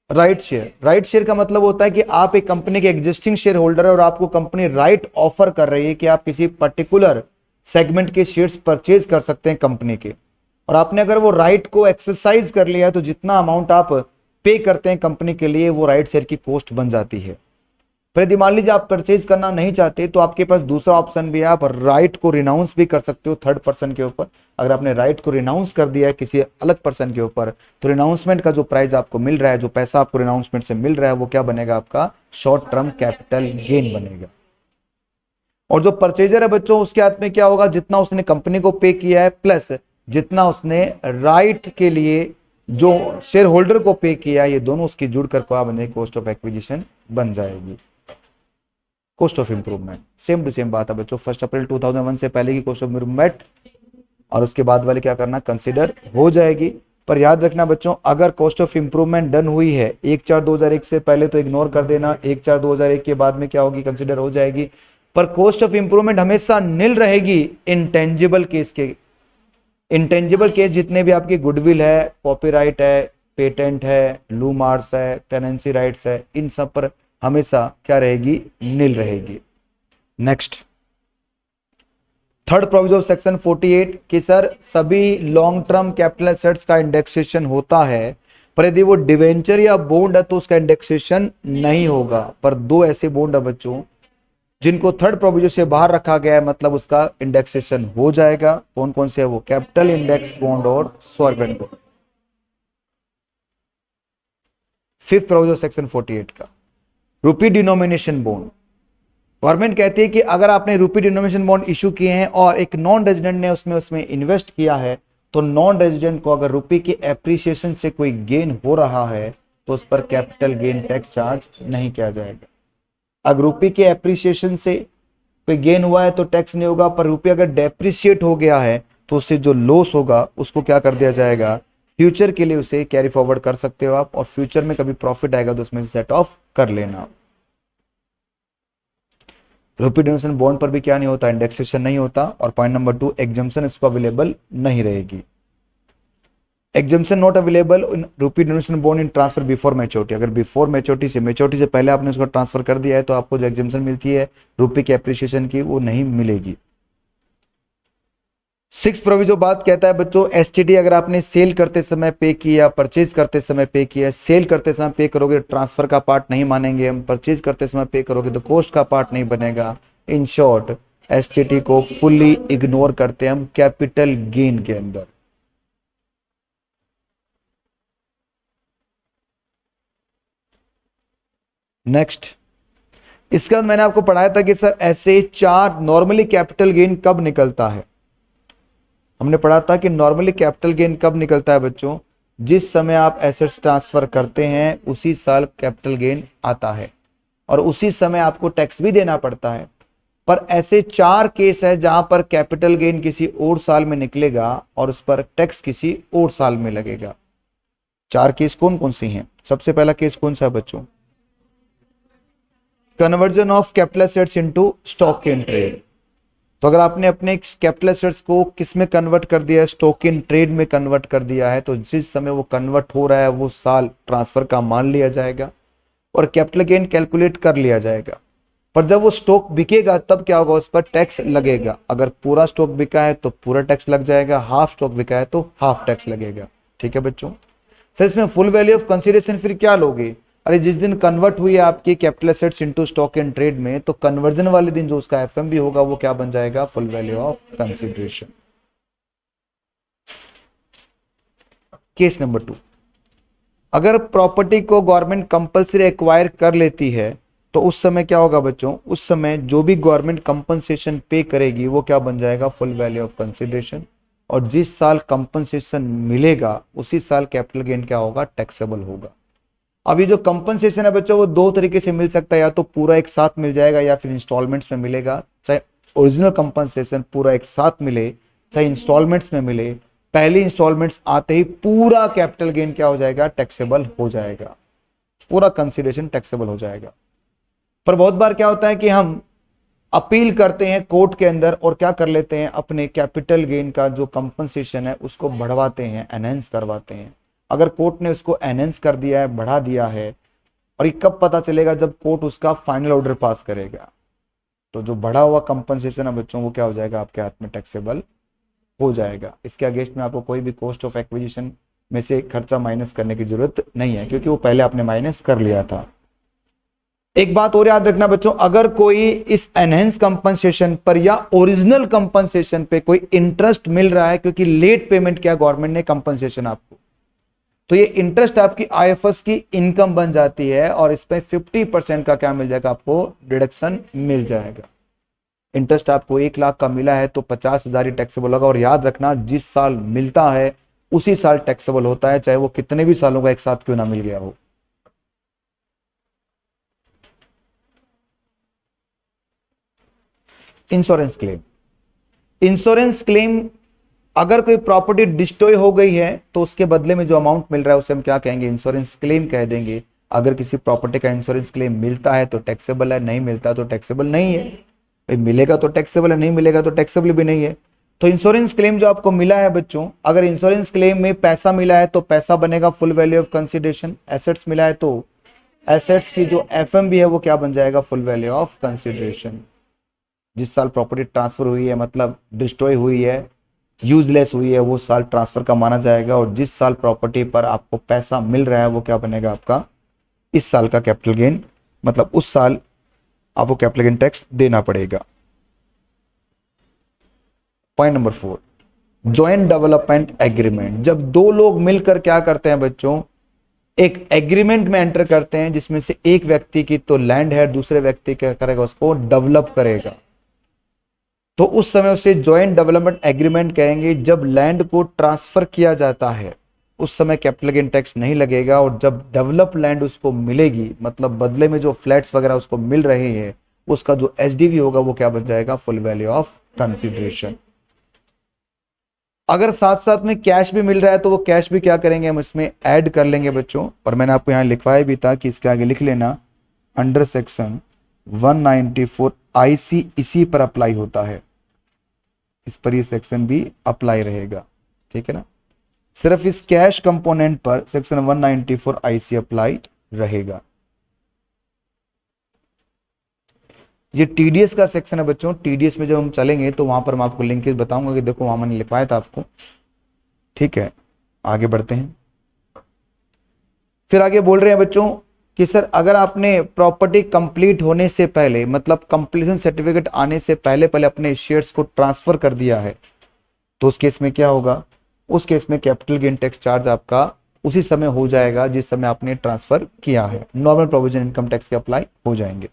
राइट शेयर, राइट शेयर का मतलब होता है कि आप एक कंपनी के एग्जिस्टिंग शेयर होल्डर है और आपको कंपनी राइट ऑफर कर रही है कि आप किसी पर्टिकुलर सेगमेंट के शेयर्स परचेज कर सकते हैं कंपनी के, और आपने अगर वो राइट को एक्सरसाइज कर लिया है तो जितना अमाउंट आप पे करते हैं कंपनी के लिए वो राइट शेयर की कॉस्ट बन जाती है। फिर यदि मान लीजिए आप परचेज करना नहीं चाहते तो आपके पास दूसरा ऑप्शन भी है, आप राइट को रिनाउंस भी कर सकते हो थर्ड पर्सन के ऊपर। अगर आपने राइट को रिनाउंस कर दिया है किसी अलग पर्सन के ऊपर तो रिनाउंसमेंट का जो प्राइस आपको मिल रहा है, जो पैसा आपको रिनाउंसमेंट से मिल रहा है वो क्या बनेगा, आपका शॉर्ट टर्म कैपिटल गेन बनेगा। और जो परचेजर है बच्चों उसके हाथ में क्या होगा, जितना उसने कंपनी को पे किया है प्लस जितना उसने राइट के लिए जो शेयर होल्डर को पे किया है, ये दोनों उसकी जुड़कर क्या बनेगी, कॉस्ट ऑफ एक्विजिशन बन जाएगी। Cost of improvement same to same बात है बच्चों, 1 अप्रैल 2001 से पहले की कॉस्ट ऑफ इंप्रूवमेंट और उसके बाद वाले क्या करना, कंसिडर हो जाएगी। पर याद रखना बच्चों, अगर कॉस्ट ऑफ इंप्रूवमेंट डन हुई है 1/4/2001 से पहले तो इग्नोर कर देना, 1/4/2001 के बाद में क्या होगी, कंसिडर हो जाएगी। पर कॉस्ट ऑफ इंप्रूवमेंट हमेशा नील रहेगी इंटेंजिबल केस के। इंटेंजिबल केस जितने भी आपकी गुडविल है, कॉपीराइट है, पेटेंट है, लू मार्क्स है, टेनेंसी राइट्स है, इन सब पर हमेशा क्या रहेगी, नील रहेगी। Next third provision of section 48 कि सर सभी लॉन्ग टर्म कैपिटल एसेट्स का इंडेक्सेशन होता है, पर यदि वो डिवेंचर या बॉन्ड है तो उसका इंडेक्सेशन नहीं होगा। पर दो ऐसे बॉन्ड है बच्चों जिनको थर्ड प्रोविजन से बाहर रखा गया है, मतलब उसका इंडेक्सेशन हो जाएगा। कौन कौन से है वो, कैपिटल इंडेक्स बॉन्ड और sovereign bond. Fifth provision section 48 का रुपी डिनोमिनेशन बॉन्ड, गवर्नमेंट कहती है कि अगर आपने रुपी डिनोमिनेशन बॉन्ड इशू किए हैं और एक नॉन रेजिडेंट ने उसमें इन्वेस्ट किया है तो नॉन रेजिडेंट को अगर रुपी की एप्रिसिएशन से कोई गेन हो रहा है तो उस पर कैपिटल गेन टैक्स चार्ज नहीं किया जाएगा। अगर रुपये के एप्रिसिएशन से कोई गेन हुआ है तो टैक्स नहीं होगा, पर रुपये अगर डेप्रिशिएट हो गया है तो उससे जो लॉस होगा उसको क्या कर दिया जाएगा, फ्यूचर के लिए उसे कैरी फॉरवर्ड कर सकते हो आप, और फ्यूचर में कभी प्रॉफिट आएगा तो उसमें से सेट ऑफ कर लेना। रुपी डिनोमिनेशन बॉन्ड पर भी क्या नहीं होता, इंडेक्सेशन नहीं होता। और पॉइंट नंबर 2 एग्जम्पशन इसको अवेलेबल नहीं रहेगी। Exemption not available in rupee denomination bond in transfer before maturity, अगर बिफोर मैच्योरिटी से पहले आपने उसको ट्रांसफर कर दिया है तो आपको जो एग्जम्पशन मिलती है रुपये की एप्रिसिएशन की वो नहीं मिलेगी। 6 प्रोविजन बात कहता है बच्चों, एसटीडी अगर आपने सेल करते समय पे किया, परचेज करते समय पे किया, सेल करते समय पे करोगे ट्रांसफर का पार्ट नहीं मानेंगे हम, परचेज करते समय पे करोगे तो कॉस्ट का पार्ट नहीं बनेगा। इन शॉर्ट एसटीडी को फुल्ली इग्नोर करते हैं हम कैपिटल गेन के अंदर। नेक्स्ट, इसका मैंने आपको पढ़ाया था कि सर ऐसे 4 नॉर्मली कैपिटल गेन कब निकलता है। हमने पढ़ा था कि नॉर्मली कैपिटल गेन कब निकलता है बच्चों, जिस समय आप एसेट्स ट्रांसफर करते हैं उसी साल कैपिटल गेन आता है और उसी समय आपको टैक्स भी देना पड़ता है। पर ऐसे 4 केस है जहां पर कैपिटल गेन किसी और साल में निकलेगा और उस पर टैक्स किसी और साल में लगेगा। चार केस कौन कौन से हैं? सबसे पहला केस कौन सा है बच्चों? Conversion of capital assets into stock in trade. तो अगर आपने अपने कैपिटल एसेट्स को किस में कन्वर्ट कर दिया है? स्टॉक इन ट्रेड में कन्वर्ट कर दिया है, तो जिस समय वो कन्वर्ट हो रहा है वो साल ट्रांसफर का मान लिया जाएगा और कैपिटल गेन कैलकुलेट कर लिया जाएगा। पर जब वो स्टॉक बिकेगा तब क्या होगा? उस पर टैक्स लगेगा। अगर पूरा स्टॉक बिका है तो पूरा टैक्स लग जाएगा, हाफ स्टॉक बिका है तो हाफ टैक्स लगेगा। ठीक है बच्चों। सर इसमें फुल वैल्यू ऑफ कंसीडरेशन फिर क्या लोगे? अरे जिस दिन कन्वर्ट हुई है आपकी capital assets into stock and trade में, तो कन्वर्जन वाले दिन जो उसका एफएमबी होगा वो क्या बन जाएगा? Full value of consideration. Case number 2, अगर प्रॉपर्टी को गवर्नमेंट कंपल्सरी एक्वायर कर लेती है तो उस समय क्या होगा बच्चों? उस समय जो भी गवर्नमेंट कंपनसेशन पे करेगी वो क्या बन जाएगा? Full value of consideration. और जिस साल कंपनसेशन मिलेगा उसी साल कैपिटल गेन क्या होगा? टैक्सेबल होगा। अब ये जो कंपनसेशन है बच्चों वो दो तरीके से मिल सकता है, या तो पूरा एक साथ मिल जाएगा या फिर इंस्टॉलमेंट्स में मिलेगा। चाहे ओरिजिनल कंपनसेशन पूरा एक साथ मिले, चाहे इंस्टॉलमेंट्स में मिले, पहली इंस्टॉलमेंट्स आते ही पूरा कैपिटल गेन क्या हो जाएगा? टैक्सेबल हो जाएगा, पूरा कंसीडरेशन टैक्सेबल हो जाएगा। पर बहुत बार क्या होता है कि हम अपील करते हैं कोर्ट के अंदर और क्या कर लेते हैं? अपने कैपिटल गेन का जो कंपनसेशन है उसको बढ़वाते हैं, एनहेंस करवाते हैं। अगर कोर्ट ने उसको एनहेंस कर दिया है, बढ़ा दिया है, और ये कब पता चलेगा? जब कोर्ट उसका फाइनल ऑर्डर पास करेगा। तो जो बढ़ा हुआ कंपनसेशन है बच्चों वो क्या हो जाएगा? आपके हाथ में टैक्सेबल हो जाएगा। इसके अगेंस्ट में आपको कोई भी कॉस्ट ऑफ एक्विजिशन में से खर्चा माइनस करने की जरूरत नहीं है, क्योंकि वो पहले आपने माइनस कर लिया था। एक बात और याद रखना बच्चों, अगर कोई इस एनहेंस कंपनसेशन पर या ओरिजिनल कंपनसेशन पे कोई इंटरेस्ट मिल रहा है, क्योंकि लेट पेमेंट किया गवर्नमेंट ने कंपनसेशन आपको, तो ये इंटरेस्ट आपकी आईएफएस की इनकम बन जाती है और इस पे 50% का क्या मिल जाएगा? आपको डिडक्शन मिल जाएगा। इंटरेस्ट आपको 1 लाख का मिला है तो 50,000 ही टैक्सेबल होगा। और याद रखना जिस साल मिलता है उसी साल टैक्सेबल होता है, चाहे वो कितने भी सालों का एक साथ क्यों ना मिल गया हो। Insurance claim. इंश्योरेंस क्लेम, अगर कोई प्रॉपर्टी डिस्ट्रॉय हो गई है तो उसके बदले में जो अमाउंट मिल रहा है उसे हम क्या कहेंगे? इंश्योरेंस क्लेम कह देंगे। अगर किसी प्रॉपर्टी का इंश्योरेंस क्लेम मिलता है तो टैक्सेबल है, नहीं मिलता तो टैक्सेबल नहीं है। भाई मिलेगा तो टैक्सेबल है, नहीं मिलेगा तो टैक्सेबल भी नहीं है। तो इंश्योरेंस क्लेम जो आपको मिला है बच्चों, अगर इंश्योरेंस क्लेम में पैसा मिला है तो पैसा बनेगा full value of consideration. Assets मिला है तो एसेट्स की जो एफएमबी है वो क्या बन जाएगा? Full value of consideration. जिस साल प्रॉपर्टी ट्रांसफर हुई है, मतलब डिस्ट्रॉय हुई है, यूजलेस हुई है, वो साल ट्रांसफर का माना जाएगा। और जिस साल प्रॉपर्टी पर आपको पैसा मिल रहा है वो क्या बनेगा? आपका इस साल का कैपिटल गेन, मतलब उस साल आपको कैपिटल गेन टैक्स देना पड़ेगा। Point number 4, joint development agreement. जब दो लोग मिलकर क्या करते हैं बच्चों? एक एग्रीमेंट में एंटर करते हैं जिसमें से एक व्यक्ति की तो लैंड है, दूसरे व्यक्ति क्या करेगा? उसको डेवलप करेगा। तो उस समय उसे जॉइंट डेवलपमेंट एग्रीमेंट कहेंगे। जब लैंड को ट्रांसफर किया जाता है उस समय कैपिटल गेन टैक्स नहीं लगेगा, और जब डेवलप लैंड उसको मिलेगी, मतलब बदले में जो फ्लैट्स वगैरह उसको मिल रहे हैं, उसका जो एसडीवी होगा वो क्या बन जाएगा? Full value of consideration. अगर साथ साथ में कैश भी मिल रहा है तो वो कैश भी क्या करेंगे? हम इसमें ऐड कर लेंगे बच्चों। और मैंने आपको यहां लिखवाया भी था कि इसके आगे लिख लेना, अंडर सेक्शन 194 आईसी इसी पर अप्लाई होता है, इस पर ये सेक्शन भी अप्लाई रहेगा। ठीक है ना? सिर्फ इस कैश कंपोनेंट पर सेक्शन 194 आईसी अप्लाई रहेगा। ये टीडीएस का सेक्शन है बच्चों। टीडीएस में जब हम चलेंगे तो वहां पर मैं आपको लिंकेज बताऊंगा कि देखो वहां मैंने लिखवाया था आपको। ठीक है, आगे बढ़ते हैं। फिर आगे बोल रहे हैं बच्चों कि सर अगर आपने प्रॉपर्टी कंप्लीट होने से पहले, मतलब कंप्लीशन सर्टिफिकेट आने से पहले पहले अपने शेयर्स को ट्रांसफर कर दिया है तो उस केस में क्या होगा? उस केस में कैपिटल गेन टैक्स चार्ज आपका उसी समय हो जाएगा जिस समय आपने ट्रांसफर किया है। नॉर्मल प्रोविजन इनकम टैक्स के अप्लाई हो जाएंगे।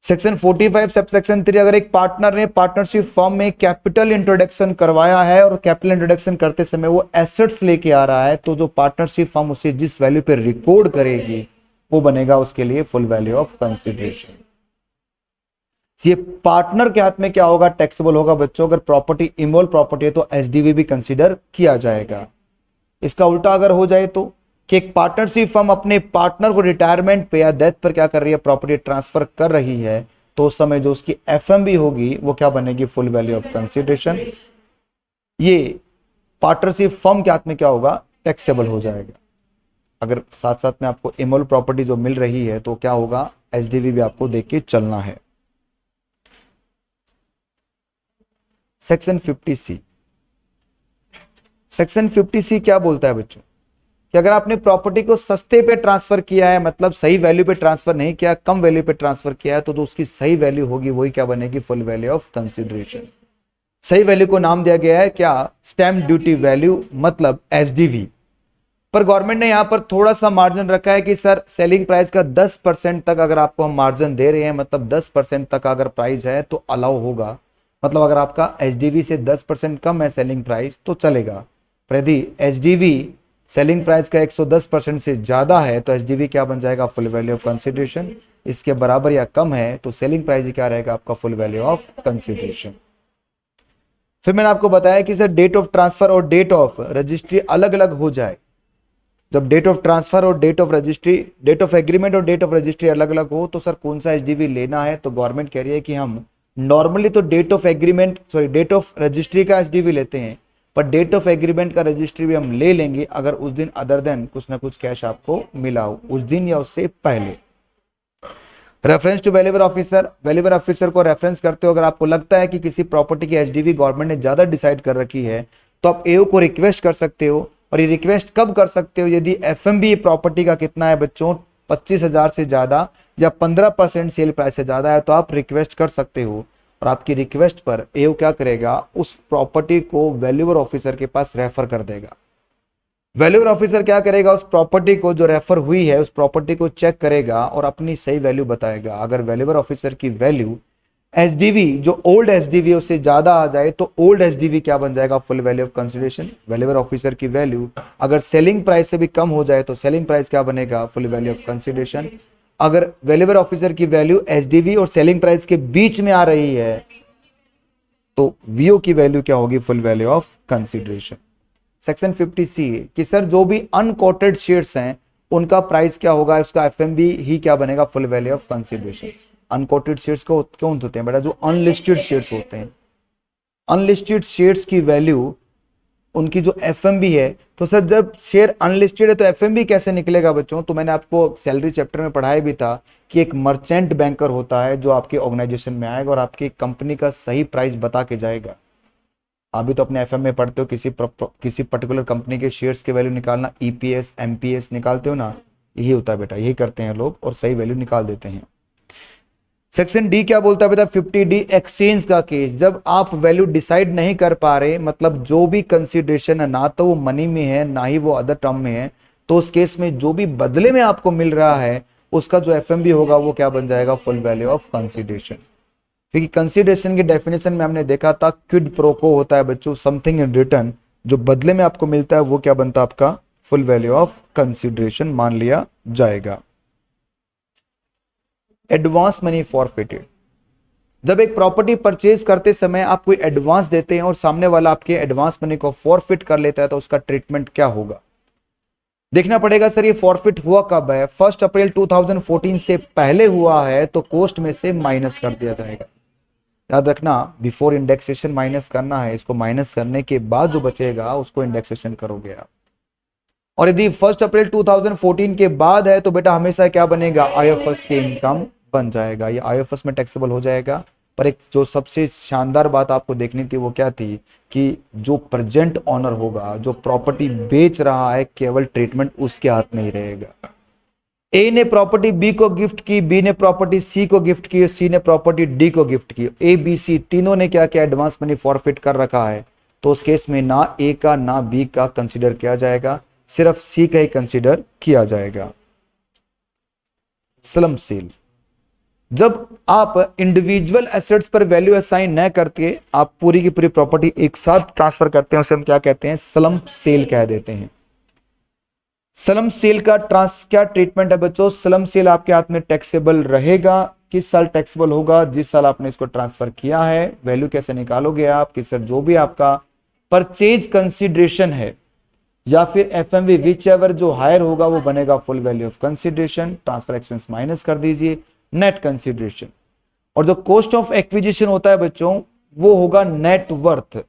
सेक्शन 45 सब सेक्शन 3, अगर एक पार्टनर ने पार्टनरशिप फॉर्म में कैपिटल इंट्रोडक्शन करवाया है और कैपिटल इंट्रोडक्शन करते समय वो एसेट्स लेके आ रहा है, तो जो पार्टनरशिप फॉर्म उसे जिस वैल्यू पे रिकॉर्ड करेगी वो बनेगा उसके लिए फुल वैल्यू ऑफ कंसिडरेशन। ये पार्टनर के हाथ में क्या होगा? टैक्सेबल होगा बच्चों। अगर प्रॉपर्टी इमोल प्रॉपर्टी है तो एसडीवी भी कंसीडर किया जाएगा। इसका उल्टा अगर हो जाए तो कि एक पार्टनरशिप फर्म अपने पार्टनर को रिटायरमेंट पे या डेथ पर क्या कर रही है, प्रॉपर्टी ट्रांसफर कर रही है, तो उस समय जो उसकी एफएमबी होगी वो क्या बनेगी, फुल वैल्यू ऑफ कंसिडरेशन। ये पार्टनरशिप फर्म के हाथ में क्या होगा, टैक्सेबल हो जाएगा। अगर साथ साथ में आपको इमोल प्रॉपर्टी जो मिल रही है तो क्या होगा, एचडीवी भी आपको देख के चलना है। सेक्शन 50C, सेक्शन 50C क्या बोलता है बच्चों कि अगर आपने प्रॉपर्टी को सस्ते पे ट्रांसफर किया है, मतलब सही वैल्यू पे ट्रांसफर नहीं किया, कम वैल्यू पे ट्रांसफर किया है, तो जो उसकी सही वैल्यू होगी वही क्या बनेगी, फुल वैल्यू ऑफ कंसिडरेशन। सही वैल्यू को नाम दिया गया है क्या, स्टैम्प ड्यूटी वैल्यू, मतलब एसडीवी। पर गवर्नमेंट ने यहां पर थोड़ा सा मार्जिन रखा है कि सर सेलिंग प्राइस का 10% तक अगर आपको हम मार्जिन दे रहे हैं, मतलब 10% तक अगर प्राइस है तो अलाउ होगा। मतलब अगर आपका एचडीवी से 10% कम है सेलिंग प्राइस तो चलेगा, पर यदि एचडीवी सेलिंग प्राइस का 110% से ज्यादा है तो एचडीवी क्या बन जाएगा, फुल वैल्यू ऑफ कंसिडरेशन। इसके बराबर या कम है तो सेलिंग प्राइस ही क्या रहेगा, आपका फुल वैल्यू ऑफ कंसिडरेशन। फिर मैंने आपको बताया कि सर डेट ऑफ ट्रांसफर और डेट ऑफ रजिस्ट्री अलग अलग हो जाए। जब डेट ऑफ ट्रांसफर और date of registry, date of agreement और डेट ऑफ रजिस्ट्री अलग अलग हो तो सर कौन सा एचडीवी लेना है, तो गवर्नमेंट कह रही है कि हम नॉर्मली तो date of agreement date of registry का एचडीवी लेते हैं, पर डेट ऑफ एग्रीमेंट का रजिस्ट्री भी हम ले लेंगे अगर उस दिन अदर देन कुछ ना कुछ कैश आपको मिला हो, उस दिन या उससे पहले। रेफरेंस टू वैल्यूएवर ऑफिसर, वैल्यूएवर ऑफिसर को रेफरेंस करते हो अगर आपको लगता है कि किसी प्रॉपर्टी की एचडीवी गवर्नमेंट ने ज्यादा डिसाइड कर रखी है तो आप एओ को रिक्वेस्ट कर सकते हो। और ये रिक्वेस्ट कब कर सकते हो, यदि एफएमबी प्रॉपर्टी का कितना है बच्चों, 25,000 से ज्यादा या 15% सेल प्राइस से ज्यादा है तो आप रिक्वेस्ट कर सकते हो। और आपकी रिक्वेस्ट पर एओ क्या करेगा, उस प्रॉपर्टी को वैल्यूएवर ऑफिसर के पास रेफर कर देगा। वैल्यूएवर ऑफिसर क्या करेगा, उस प्रॉपर्टी को जो रेफर हुई है उस प्रॉपर्टी को चेक करेगा और अपनी सही वैल्यू बताएगा। अगर वैल्यूएवर ऑफिसर की वैल्यू एचडीवी जो ओल्ड एचडीवी उससे ज्यादा आ जाए तो ओल्ड एचडीवी क्या बन जाएगा, full value of consideration. Valuer officer की वैल्यू अगर सेलिंग प्राइस से भी कम हो जाए तो सेलिंग प्राइस क्या बनेगा, फुल वैल्यू ऑफ कंसिडरेशन। अगर वैल्यूएवर ऑफिसर की वैल्यू एचडीवी और सेलिंग प्राइस के बीच में आ रही है तो वीओ की वैल्यू क्या होगी, full value of consideration. Section 50C कि सर जो भी अनकोटेड शेयर्स हैं उनका प्राइस क्या होगा, उसका एफएमबी ही क्या बनेगा, full value of consideration. Unquoted shares को क्यों होते हैं बेटा, जो अनलिस्टेड शेयर्स होते हैं, अनलिस्टेड शेयर्स की वैल्यू उनकी जो एफएमबी है, तो सर जब शेयर अनलिस्टेड है तो एफएमबी कैसे निकलेगा बच्चों, तो मैंने आपको सैलरी चैप्टर में पढ़ाया भी था कि एक मर्चेंट बैंकर होता है जो आपके ऑर्गेनाइजेशन में आएगा और आपकी कंपनी का सही प्राइस बता के जाएगा। अभी तो अपने एफएम में पढ़ते हो किसी पर्टिकुलर कंपनी के शेयर्स की वैल्यू निकालना, ईपीएस एमपीएस निकालते हो ना, यही होता है बेटा, यही करते हैं लोग और सही वैल्यू निकाल देते हैं। सेक्शन डी क्या बोलता है बेटा, 50D एक्सचेंज का केस, जब आप वैल्यू डिसाइड नहीं कर पा रहे, मतलब जो भी कंसिडरेशन है ना तो वो मनी में है ना ही वो अदर टर्म में है, तो उस केस में जो भी बदले में आपको मिल रहा है उसका जो एफएमबी होगा वो क्या बन जाएगा, फुल वैल्यू ऑफ कंसिडरेशन। क्योंकि कंसिडरेशन की डेफिनेशन में हमने देखा था क्विड प्रोको होता है बच्चों, समथिंग इन रिटर्न, जो बदले में आपको मिलता है वो क्या बनता है आपका, फुल वैल्यू ऑफ कंसिडरेशन मान लिया जाएगा। एडवांस मनी फॉरफिटेड, जब एक प्रॉपर्टी परचेज करते समय आप कोई एडवांस देते हैं और सामने वाला आपके एडवांस मनी को फॉरफिट कर लेता है तो उसका ट्रीटमेंट क्या होगा, देखना पड़ेगा। सर ये फॉरफिट हुआ कब है, 1 अप्रैल 2014 से पहले हुआ है तो कॉस्ट में से माइनस कर दिया जाएगा। याद रखना बिफोर इंडेक्सेशन माइनस करना है, इसको माइनस करने के बाद जो बचेगा उसको इंडेक्सेशन करोगे आप। और यदि 1 अप्रैल 2014 के बाद है तो बेटा हमेशा क्या बनेगा, आईएफएस के इनकम बन जाएगा, ये आईएफएस में टैक्सेबल हो जाएगा। पर एक जो सबसे शानदार बात आपको देखनी थी वो क्या थी कि जो प्रेजेंट ऑनर होगा, जो प्रॉपर्टी बेच रहा है, केवल ट्रीटमेंट उसके हाथ में ही रहेगा। ए ने प्रॉपर्टी बी को गिफ्ट की, बी ने प्रॉपर्टी सी को गिफ्ट की, सी ने प्रॉपर्टी डी को गिफ्ट की, ए बी सी तीनों ने क्या किया, एडवांस मनी फॉरफिट कर रखा है, तो उस केस में ना ए का ना बी का कंसीडर किया जाएगा, सिर्फ सी का ही कंसीडर किया जाएगा। स्लम सेल, जब आप इंडिविजुअल एसेट्स पर वैल्यू असाइन न करके आप पूरी की पूरी प्रॉपर्टी एक साथ ट्रांसफर करते हैं, उसे हम क्या कहते हैं, स्लम सेल कह देते हैं। स्लम सेल का क्या ट्रीटमेंट है बच्चों, स्लम सेल आपके हाथ में टैक्सेबल रहेगा। किस साल टैक्सेबल होगा, जिस साल आपने इसको ट्रांसफर किया है। वैल्यू कैसे निकालोगे आप कि सर जो भी आपका परचेज कंसीडरेशन है या फिर एफएमवी, विच एवर जो हायर होगा वो बनेगा full value of consideration, transfer expense minus कर दीजिए, नेट कंसिडरेशन। और जो कॉस्ट ऑफ एक्विजिशन होता है बच्चों वो होगा नेट वर्थ।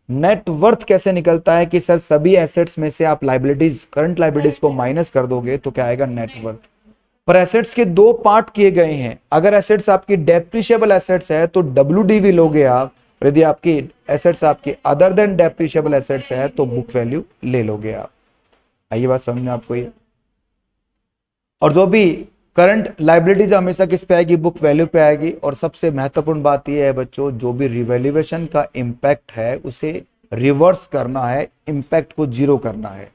नेट वर्थ कैसे निकलता है कि सर सभी एसेट्स में से आप लाइबिलिटीज, करंट लाइबिलिटीज को माइनस कर दोगे तो क्या आएगा, नेट वर्थ। पर एसेट्स के दो पार्ट किए गए हैं, अगर एसेट्स आपकी डेप्रिशिएबल एसेट्स है तो WDV लोगे आप, यदि आपकी एसेट्स आपकी अदर देन डेप्रिशिएबल एसेट्स है तो बुक वैल्यू ले लोगे आप। आइए बात समझ में आपको ये। और जो भी करंट लाइबिलिटीज हमेशा किस पे आएगी, बुक वैल्यू पे आएगी। और सबसे महत्वपूर्ण बात यह है बच्चों, जो भी रिवैल्यूएशन का इंपैक्ट है उसे रिवर्स करना है, इंपैक्ट को जीरो करना है।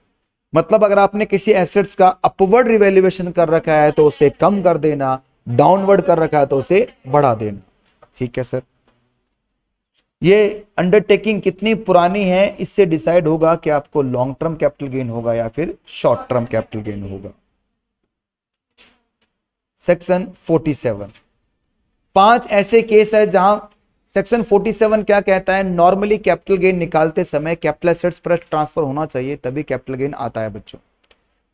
मतलब अगर आपने किसी एसेट्स का अपवर्ड रिवैल्यूएशन कर रखा है तो उसे कम कर देना, डाउनवर्ड कर रखा है तो उसे बढ़ा देना। ठीक है सर, ये अंडरटेकिंग कितनी पुरानी है इससे डिसाइड होगा कि आपको लॉन्ग टर्म कैपिटल गेन होगा या फिर शॉर्ट टर्म कैपिटल गेन होगा। सेक्शन 47, 5 ऐसे केस है जहां सेक्शन 47 क्या कहता है, नॉर्मली कैपिटल गेन निकालते समय कैपिटल एसेट्स पर ट्रांसफर होना चाहिए तभी कैपिटल गेन आता है बच्चों।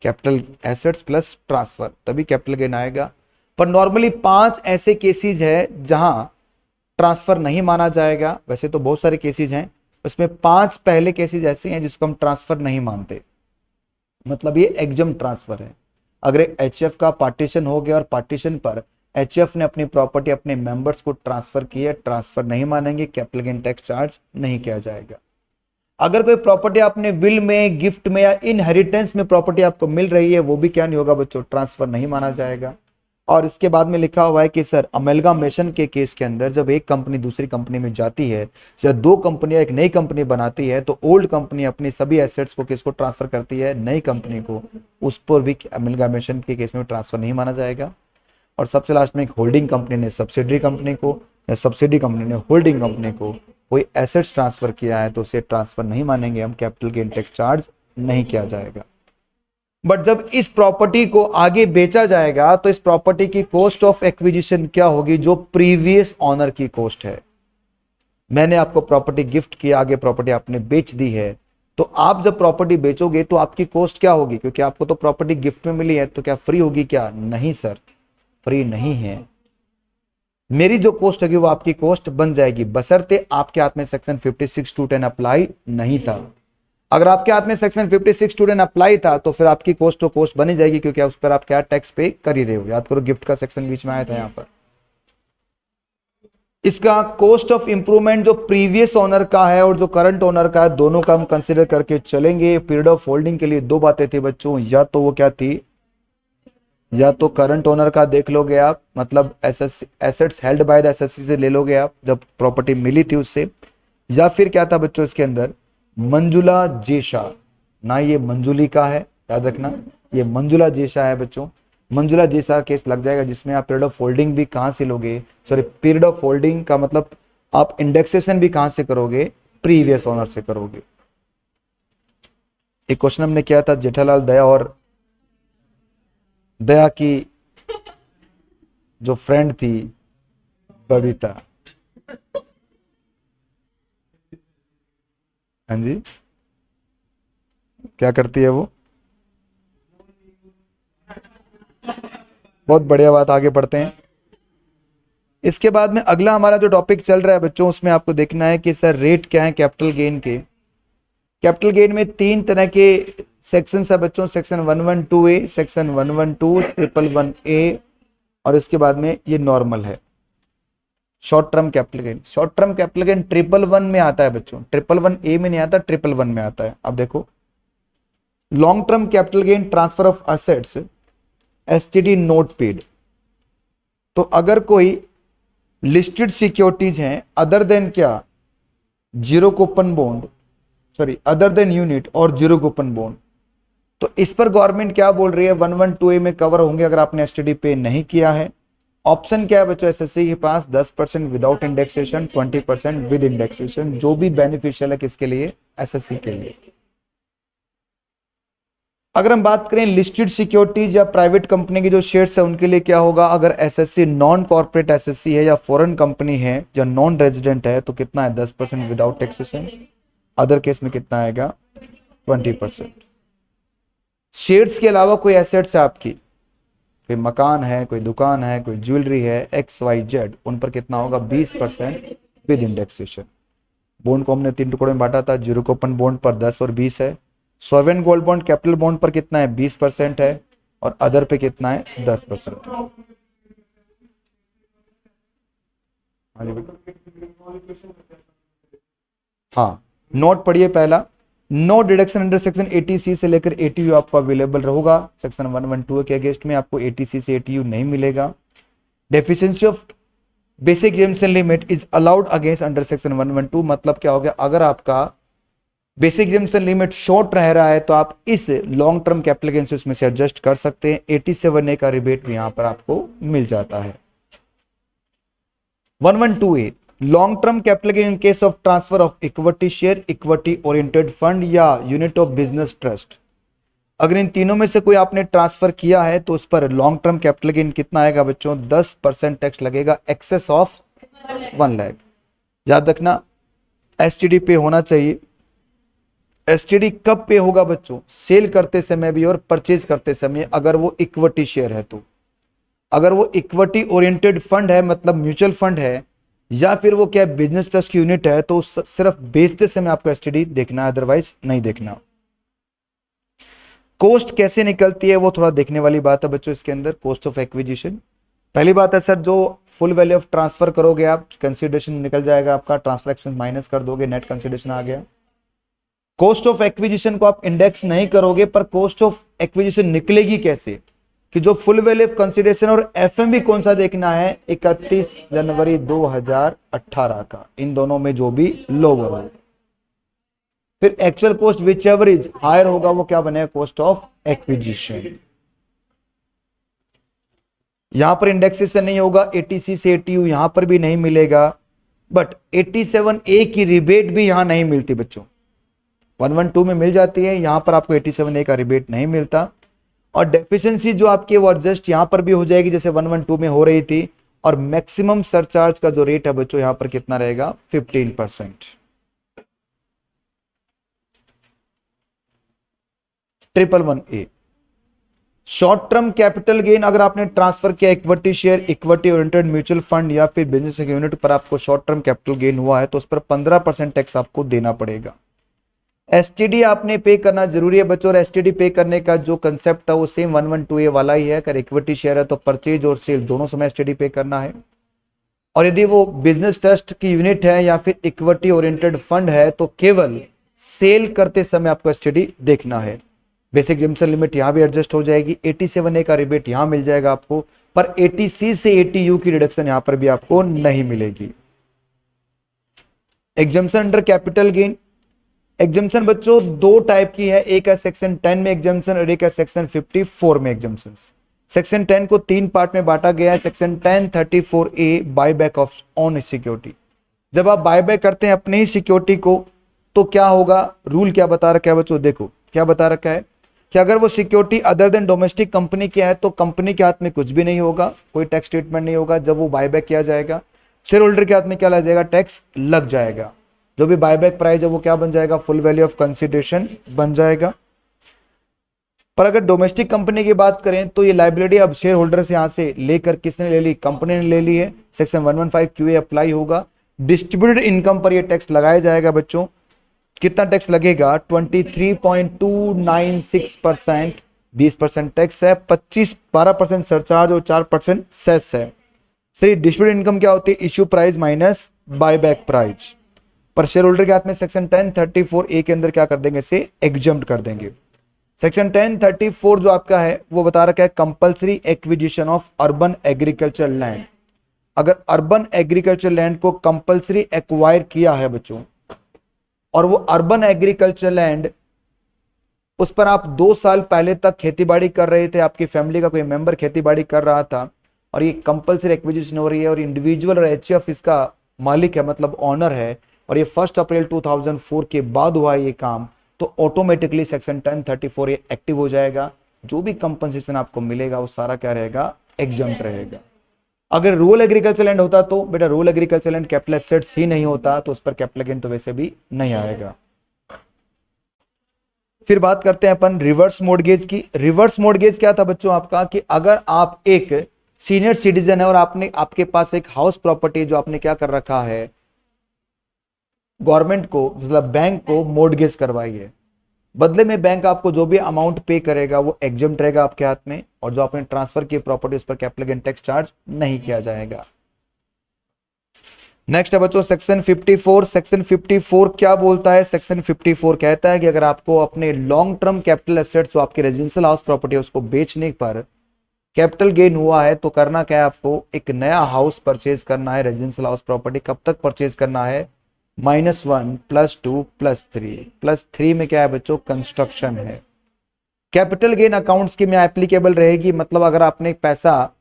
कैपिटल एसेट्स प्लस ट्रांसफर तभी कैपिटल गेन आएगा। पर नॉर्मली 5 ऐसे केसेस है जहां ट्रांसफर नहीं माना जाएगा। वैसे तो बहुत सारे केसेस हैं, उसमें 5 पहले केसेस ऐसे हैं जिसको हम ट्रांसफर नहीं मानते, मतलब ये एग्जम ट्रांसफर है। अगर एचएफ का पार्टीशन हो गया और पार्टीशन पर एचएफ ने अपनी प्रॉपर्टी अपने मेंबर्स को ट्रांसफर की है, ट्रांसफर नहीं मानेंगे, कैपिटल गेन टैक्स चार्ज नहीं किया जाएगा। अगर कोई प्रॉपर्टी आपने विल में, गिफ्ट में या इनहेरिटेंस में प्रॉपर्टी आपको मिल रही है वो भी क्या नहीं होगा बच्चों, ट्रांसफर नहीं माना जाएगा। और इसके बाद में लिखा हुआ है कि सर अमेलगामेशन के केस के अंदर जब एक कंपनी दूसरी कंपनी में जाती है या 2 कंपनियां एक नई कंपनी बनाती है तो ओल्ड कंपनी अपनी सभी एसेट्स को किसको ट्रांसफर करती है, नई कंपनी को। उस पर भी अमेलगामेशन के केस में ट्रांसफर नहीं माना जाएगा। और सबसे लास्ट में एक होल्डिंग कंपनी ने सब्सिडरी कंपनी को या सब्सिडी कंपनी ने होल्डिंग कंपनी को कोई एसेट्स ट्रांसफर किया है तो उसे ट्रांसफर नहीं मानेंगे हम, कैपिटल गेन टैक्स चार्ज नहीं किया जाएगा। बट जब इस प्रॉपर्टी को आगे बेचा जाएगा तो इस प्रॉपर्टी की कॉस्ट ऑफ एक्विजिशन क्या होगी, जो प्रीवियस ऑनर की कॉस्ट है। मैंने आपको प्रॉपर्टी गिफ्ट किया, आगे प्रॉपर्टी आपने बेच दी है, तो आप जब प्रॉपर्टी बेचोगे तो आपकी कॉस्ट क्या होगी, क्योंकि आपको तो प्रॉपर्टी गिफ्ट में मिली है तो क्या फ्री होगी क्या, नहीं सर, फ्री नहीं है। मेरी जो कॉस्ट होगी वो आपकी कॉस्ट बन जाएगी, बशर्ते आपके हाथ में सेक्शन 56(2)(10) अप्लाई नहीं था। अगर आपके हाथ में सेक्शन 56(2)(10) अप्लाई था तो फिर आपकी कॉस्ट तो कॉस्ट बनी जाएगी, क्योंकि उस पर आप क्या टैक्स पे कर ही रहे हो। याद करो गिफ्ट का सेक्शन बीच में आया था यहां पर। इसका कॉस्ट ऑफ इंप्रूवमेंट जो प्रीवियस ओनर का है और जो करंट ओनर का है दोनों का हम कंसिडर करके चलेंगे। पीरियड ऑफ होल्डिंग के लिए 2 बातें थी बच्चों, या तो वो क्या थी, या तो करंट ओनर का देख लोगे आप, मतलब assets held by the assessee से ले लोगे आप जब प्रॉपर्टी मिली थी उससे, या फिर क्या था बच्चों इसके अंदर मंजुला जेशा, ना ये मंजुली का है, याद रखना ये मंजुला जेशा है बच्चों। मंजुला जेशा केस लग जाएगा जिसमें आप पीरियड ऑफ होल्डिंग भी कहां से लोगे, सॉरी पीरियड ऑफ होल्डिंग का मतलब आप इंडेक्सेशन भी कहां से करोगे, प्रीवियस ओनर से करोगे। एक क्वेश्चन हमने किया था जेठालाल दया और दया की जो फ्रेंड थी बबीता, हाँ जी क्या करती है वो, बहुत बढ़िया बात, आगे बढ़ते हैं। इसके बाद में अगला हमारा जो टॉपिक चल रहा है बच्चों उसमें आपको देखना है कि सर रेट क्या है कैपिटल गेन के। कैपिटल गेन में 3 तरह के सेक्शन है बच्चों, सेक्शन 112A, सेक्शन 112, 111A और इसके बाद में ये नॉर्मल है short term capital gain. Short term capital gain 111 में आता है बच्चों, 111A में नहीं आता, 111 में आता है। अब देखो long term capital gain transfer of assets STD note paid. तो अगर कोई लिस्टेड सिक्योरिटीज हैं अदर देन क्या, zero coupon bond, sorry other than unit और जीरो कूपन बॉन्ड, तो इस पर गवर्नमेंट क्या बोल रही है 112A में कवर होंगे अगर आपने एसटीडी पे नहीं किया है। ऑप्शन क्या है बच्चों एसएससी के पास, 10% विदाउट इंडेक्सेशन, 20% विद इंडेक्सेशन, जो भी बेनिफिशियल है किसके लिए, एसएससी के लिए। अगर हम बात करें लिस्टेड सिक्योरिटीज या प्राइवेट कंपनी की जो शेयर्स है उनके लिए क्या होगा, अगर एसएससी नॉन कॉर्पोरेट एसएससी है या फॉरेन कंपनी है या नॉन रेजिडेंट है तो कितना है 10% विदाउट टैक्सेशन, अदर केस में कितना आएगा 20%। शेयर्स के अलावा कोई एसेट्स है आपकी, कोई मकान है, कोई दुकान है, कोई ज्वेलरी है, XYZ, उन पर कितना होगा 20% विद इंडेक्सेशन। बॉन्ड को हमने 3 टुकड़ों में बांटा था, जीरो कूपन बॉन्ड पर 10 और 20 है, sovereign gold bond capital bond पर कितना है 20% है, और अदर पे कितना है 10%। हाँ, नोट पढ़िए पहला, no deduction under section 80C से लेकर 80U आपको अवेलेबल रहेगा। सेक्शन 112 के अगेंस्ट में आपको 80C से 80U नहीं मिलेगा। Deficiency of basic examination limit is allowed against under section 112, मतलब क्या हो गया, अगर आपका बेसिक एग्जामिनेशन लिमिट शॉर्ट रह रहा है तो आप इस लॉन्ग टर्म कैपिटल गेन से उसमें से एडजस्ट कर सकते हैं। 87A का रिबेट भी यहां पर आपको मिल जाता है। 112A, long term capital gain in case of transfer of equity share, equity oriented fund या यूनिट ऑफ बिजनेस ट्रस्ट। अगर इन तीनों में से कोई आपने ट्रांसफर किया है तो उस पर लॉन्ग टर्म कैपिटल गेन कितना आएगा बच्चों, 10% टैक्स लगेगा, एक्सेस ऑफ 1 लाख। याद रखना एसटीडी पे होना चाहिए। एसटीडी कब पे होगा बच्चों, सेल करते समय भी और परचेज करते समय, अगर वो इक्विटी शेयर है तो। अगर वो इक्विटी ओरिएंटेड फंड है मतलब म्यूचुअल फंड है, या फिर वो क्या बिजनेस ट्रस्ट की यूनिट है, तो सिर्फ बेचते समय आपको एसटीडी देखना है, अदरवाइज नहीं देखना। कॉस्ट कैसे निकलती है वो थोड़ा देखने वाली बात है बच्चों इसके अंदर। कॉस्ट ऑफ एक्विजिशन, पहली बात है सर, जो फुल वैल्यू ऑफ ट्रांसफर करोगे आप, कंसिडरेशन निकल जाएगा आपका, ट्रांसफर एक्सपेंस माइनस कर दोगे, नेट कंसिडरेशन आ गया। कॉस्ट ऑफ एक्विजिशन को आप इंडेक्स नहीं करोगे, पर कॉस्ट ऑफ एक्विजिशन निकलेगी कैसे, कि जो फुल वैल्यू ऑफ कंसिडरेशन और एफएमबी कौन सा देखना है, 31 जनवरी 2018 का, इन दोनों में जो भी लोअर हो। फिर actual cost whichever is higher होगा वो क्या बनेगा, कॉस्ट ऑफ एक्विजिशन। यहां पर इंडेक्सेशन नहीं होगा, 80C से 80U यहां पर भी नहीं मिलेगा, बट 87A की रिबेट भी यहां नहीं मिलती बच्चों। 112 में मिल जाती है, यहां पर आपको 87A का रिबेट नहीं मिलता। और डेफिशिएंसी जो आपकी वो एडजस्ट यहां पर भी हो जाएगी जैसे 112 में हो रही थी। और मैक्सिमम सरचार्ज का जो रेट है बच्चों यहां पर कितना रहेगा, 15%। 111A, short term capital gain, अगर आपने ट्रांसफर किया equity share, equity oriented mutual fund या फिर बिजनेस यूनिट पर आपको शॉर्ट टर्म कैपिटल गेन हुआ है तो उस पर 15% टैक्स आपको देना पड़ेगा। एसटीडी आपने पे करना जरूरी है बच्चों, और एसटीडी पे करने का जो कंसेप्ट है वो सेम 112A वाला ही है। अगर इक्विटी शेयर है तो परचेज और सेल दोनों समय एसटीडी पे करना है, और यदि वो बिजनेस ट्रस्ट की यूनिट है या फिर इक्विटी ओरिएंटेड फंड है तो केवल सेल करते समय आपको एसटीडी देखना है। बेसिक एग्जामिनेशन लिमिट यहां भी एडजस्ट हो जाएगी, 87A का रिबेट यहां मिल जाएगा आपको, पर 80C से 80U की रिडक्शन यहां पर भी आपको नहीं मिलेगी। Examination under capital gain, examination बच्चों दो टाइप की है, एक है सेक्शन 10 में एग्जामिनेशन और एक है सेक्शन 54 में एग्जामिनेशन। सेक्शन 10 को 3 पार्ट में बांटा गया है। Section 10 34A, buyback of own security. जब आप बायबैक करते हैं अपनी ही सिक्योरिटी को तो क्या होगा, रूल क्या बता रखा है बच्चों, देखो क्या बता रखा है कि अगर वो security other than domestic company की है तो कंपनी के हाथ में कुछ भी नहीं होगा, कोई टैक्स ट्रीटमेंट नहीं होगा। जब वो बायबैक किया जाएगा शेयर होल्डर के हाथ में क्या लग जाएगा, टैक्स लग जाएगा। जो भी बायबैक प्राइस है वो क्या बन जाएगा, फुल वैल्यू ऑफ कंसिडरेशन बन जाएगा। पर अगर डोमेस्टिक कंपनी की बात करें तो ये लायबिलिटी अब शेयर होल्डर से यहां से लेकर किसने ले ली, कंपनी ने ले ली है। सेक्शन 115 QA अप्लाई होगा। डिस्ट्रीब्यूटेड इनकम पर ये टैक्स लगाया जाएगा बच्चों। कितना टैक्स लगेगा, 23.296%, 20% टैक्स है, 12% सरचार्ज और 4% सेस है। सही, डिस्ट्रीब्यूटेड इनकम क्या होती है, issue price minus buyback price. पर शेयर होल्डर के हाथ में सेक्शन 1034A के अंदर क्या कर देंगे, इसे एग्जम्प्ट कर देंगे। सेक्शन 1034 जो आपका है वो बता रखा है compulsory acquisition of urban agriculture land. अगर अर्बन एग्रीकल्चर लैंड को कंपल्सरी एक्वायर किया है बच्चों, और वो अर्बन एग्रीकल्चर लैंड उस पर आप 2 साल पहले तक खेतीबाड़ी कर रहे थे, आपकी फैमिली का कोई मेंबर खेतीबाड़ी कर रहा था, और ये कंपल्सरी एक्विजिशन हो रही है, और इंडिविजुअल और एचएफ इसका मालिक है मतलब ऑनर है, और ये 1 अप्रैल 2004 के बाद हुआ ये काम, तो ऑटोमेटिकली सेक्शन 1034 एक्टिव हो जाएगा। जो भी कंपनसेशन आपको मिलेगा वो सारा क्या रहेगा, एग्जम्प्ट रहेगा। अगर रूरल एग्रीकल्चर लैंड होता तो बेटा rural agriculture land capital assets ही नहीं होता, तो उस पर कैपिटल गेन तो वैसे भी नहीं आएगा। फिर बात करते हैं अपन रिवर्स मॉर्गेज की। रिवर्स मॉर्गेज क्या था बच्चों आपका, कि अगर आप एक सीनियर सिटीजन है और आपके पास एक हाउस प्रॉपर्टी जो आपने क्या कर रखा है, गवर्नमेंट को मतलब बैंक को मॉर्गेज करवाई है, बदले में बैंक आपको जो भी अमाउंट पे करेगा वो एग्जम्प्ट रहेगा आपके हाथ में, और जो आपने ट्रांसफर की प्रॉपर्टी उस पर कैपिटल गेन टैक्स चार्ज नहीं किया जाएगा। नेक्स्ट है बच्चों सेक्शन 54। सेक्शन 54 क्या बोलता है? सेक्शन 54 कहता है कि अगर आपको अपने लॉन्ग टर्म कैपिटल एसेट्स जो आपके रेजिडेंशियल हाउस प्रॉपर्टी है उसको बेचने पर कैपिटल गेन हुआ है तो करना क्या है, आपको एक नया हाउस परचेज करना है रेजिडेंशियल हाउस प्रॉपर्टी। कब तक परचेज करना है? -1 +2 +3। +3 में क्या है बच्चों? कंस्ट्रक्शन है। कैपिटल गेन अकाउंट स्कीम में एप्लीकेबल रहेगी, मतलब अगर आपने पैसा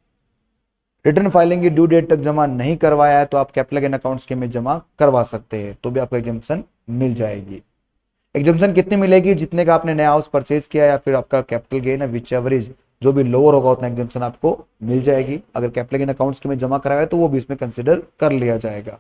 रिटर्न फाइलिंग की ड्यू डेट तक जमा नहीं करवाया है तो आप कैपिटल गेन अकाउंट स्कीम में जमा करवा सकते हैं, तो भी आपको एग्जम्पशन मिल जाएगी। एग्जम्पशन कितनी मिलेगी? जितने का आपने नया हाउस परचेज किया या फिर आपका कैपिटल गेन है विच एवरेज जो भी लोअर होगा उतना एग्जम्पशन आपको मिल जाएगी। अगर कैपिटल गेन अकाउंट स्कीम में जमा कराया है तो वो भी इसमें कंसिडर कर लिया जाएगा।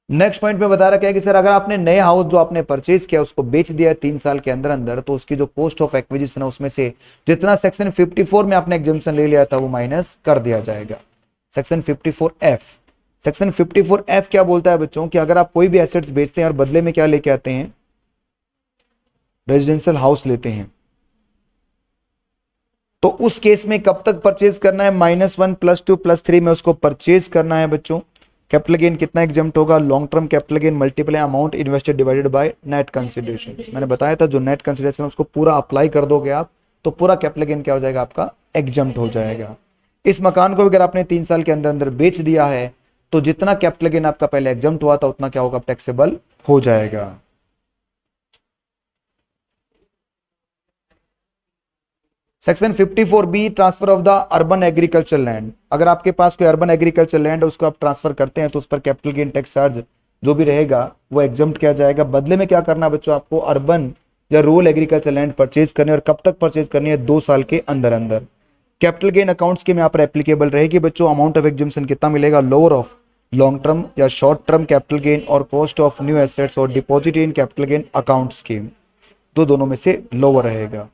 नेक्स्ट पॉइंट में बता रखा है कि सर अगर आपने नए हाउस जो आपने परचेज किया उसको बेच दिया है 3 साल के अंदर अंदर, तो उसकी जो कॉस्ट ऑफ एक्विजिशन है उसमें से जितना सेक्शन 54 में आपने एग्जम्पशन ले लिया था वो माइनस कर दिया जाएगा। Section 54F। सेक्शन 54F क्या बोलता है बच्चों, कि अगर आप कोई भी एसेट्स बेचते हैं और बदले में क्या लेके आते हैं? रेजिडेंशियल हाउस लेते हैं, तो उस केस में कब तक परचेज करना है? -1 +2 +3 में उसको परचेज करना है बच्चों। कैपिटल गेन कितना एग्जम्प्ट होगा? Long term capital gain multiply amount invested divided by net consideration. मैंने बताया था जो नेट कंसिडरेशन उसको पूरा अप्लाई कर दोगे आप तो पूरा कैपिटल गेन क्या हो जाएगा? आपका एग्जम्प्ट हो जाएगा। इस मकान को अगर आपने 3 साल के अंदर अंदर बेच दिया है तो जितना कैपिटल गेन आपका पहले एग्जम्प्ट हुआ था उतना क्या होगा? टैक्सेबल हो जाएगा। Section 54B transfer of the urban agriculture land. अगर आपके पास कोई अर्बन एग्रीकल्चर लैंड है उसको आप ट्रांसफर करते हैं तो उस पर कैपिटल गेन टैक्स चार्ज जो भी रहेगा वो एग्जम्प्ट किया जाएगा। बदले में क्या करना है बच्चों? आपको अर्बन या रूरल एग्रीकल्चर लैंड परचेज करनी है, और कब तक परचेज करनी है? 2 साल के अंदर अंदर। कैपिटल गेन अकाउंट स्कीम यहाँ पर एप्लीकेबल रहेगी बच्चों। अमाउंट ऑफ एग्जम्पशन कितना मिलेगा? लोअर ऑफ लॉन्ग टर्म या शॉर्ट टर्म कैपिटल गेन और कॉस्ट ऑफ न्यू एसेट्स और deposit in capital gain account scheme, दोनों में से लोअर रहेगा।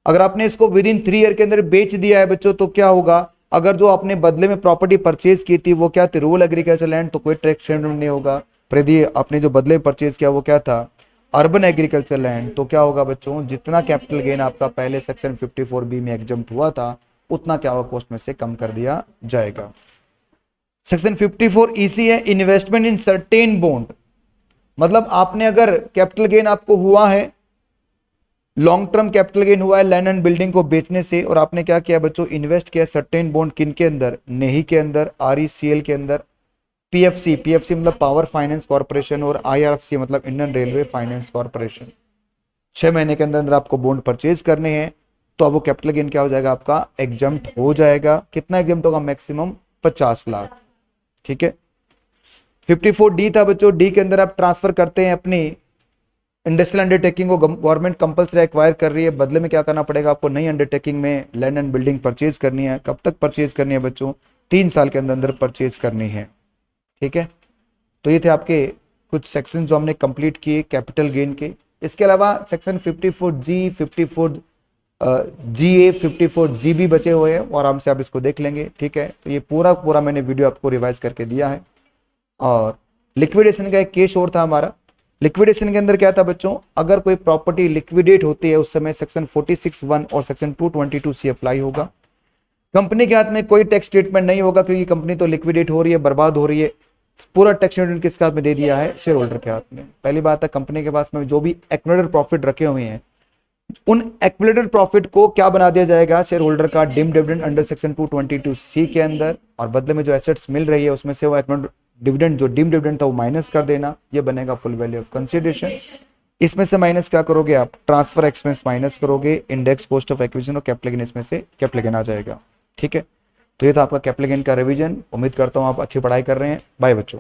अगर आपने इसको विद इन 3 ईयर के अंदर बेच दिया है बच्चों तो क्या होगा? अगर जो आपने बदले में प्रॉपर्टी परचेज की थी वो क्या थी? रूरल एग्रीकल्चर लैंड, तो कोई टैक्स नहीं होगा। पर यदि आपने जो बदले में परचेज किया वो क्या था? अर्बन एग्रीकल्चर लैंड, तो क्या होगा बच्चों? जितना कैपिटल गेन आपका पहले सेक्शन 54B में एग्जम्प्ट हुआ था उतना क्या होगा? कॉस्ट में से कम कर दिया जाएगा। सेक्शन 54EC है इन्वेस्टमेंट इन सर्टेन बॉन्ड। मतलब आपने अगर कैपिटल गेन आपको हुआ है, लॉन्ग टर्म कैपिटल गेन हुआ है लैंड एंड बिल्डिंग को बेचने से, और आपने क्या किया बच्चों? इन्वेस्ट किया सर्टेन बॉन्ड। किन के अंदर? नेही के अंदर, RECL के अंदर, PFC मतलब पावर फाइनेंस कॉर्पोरेशन, और IRFC मतलब इंडियन रेलवे फाइनेंस कॉर्पोरेशन। 6 महीने के अंदर अंदर आपको बॉन्ड परचेज करने हैं तो अब वो कैपिटल गेन क्या हो जाएगा? आपका एग्जम्प्ट हो जाएगा। कितना एग्जम्प्ट होगा? मैक्सिमम 50 लाख। ठीक है। 54D था बच्चों। डी के अंदर आप ट्रांसफर करते हैं अपनी इंडस्ट्रियल अंडरटेकिंग को गवर्नमेंट कंपल्सरी एक्वायर कर रही है, बदले में क्या करना पड़ेगा आपको? नई अंडरटेकिंग में लैंड एंड बिल्डिंग परचेज करनी है। कब तक परचेज करनी है बच्चों? 3 साल के अंदर अंदर परचेज करनी है। ठीक है। तो ये थे आपके कुछ सेक्शन जो हमने कंप्लीट किए कैपिटल गेन के। इसके अलावा सेक्शन 54G 54GA 54G भी बचे हुए हैं और आराम से आप इसको देख लेंगे। ठीक है। तो ये पूरा मैंने वीडियो आपको रिवाइज करके दिया है। और लिक्विडेशन का एक केस और था हमारा। लिक्विडेशन के अंदर क्या था बच्चों? अगर कोई प्रॉपर्टी लिक्विडेट होती है उस समय सेक्शन 46(1) और सेक्शन 222C अप्लाई होगा। कंपनी के हाथ में कोई टैक्स ट्रीटमेंट नहीं होगा क्योंकि कंपनी तो लिक्विडेट हो रही है, बर्बाद हो रही है। पूरा टैक्स ट्रीटमेंट किसके हाथ में दे दिया है? शेयर होल्डर के हाथ में। पहली बात है कंपनी के पास में जो भी एक्युमुलेटेड प्रॉफिट रखे हुए हैं उन एक्युमुलेटेड प्रॉफिट को क्या बना दिया जाएगा? शेयर होल्डर का deemed dividend under section 222C के अंदर, और बदले में जो एसेट्स मिल रही है उसमें से वो एक्युमुलेटेड डिविडेंड जो डीम्ड डिविडेंड था वो माइनस कर देना। ये बनेगा फुल वैल्यू ऑफ कंसीडरेशन। इसमें से माइनस क्या करोगे आप? ट्रांसफर एक्सपेंस माइनस करोगे, इंडेक्स कॉस्ट ऑफ एक्विजिशन और कैपिटल गेन, इसमें से कैपिटल गेन आ जाएगा। ठीक है। तो ये था आपका कैपिटल गेन का रिवीजन। उम्मीद करता हूँ आप अच्छी पढ़ाई कर रहे हैं। बाय बच्चों।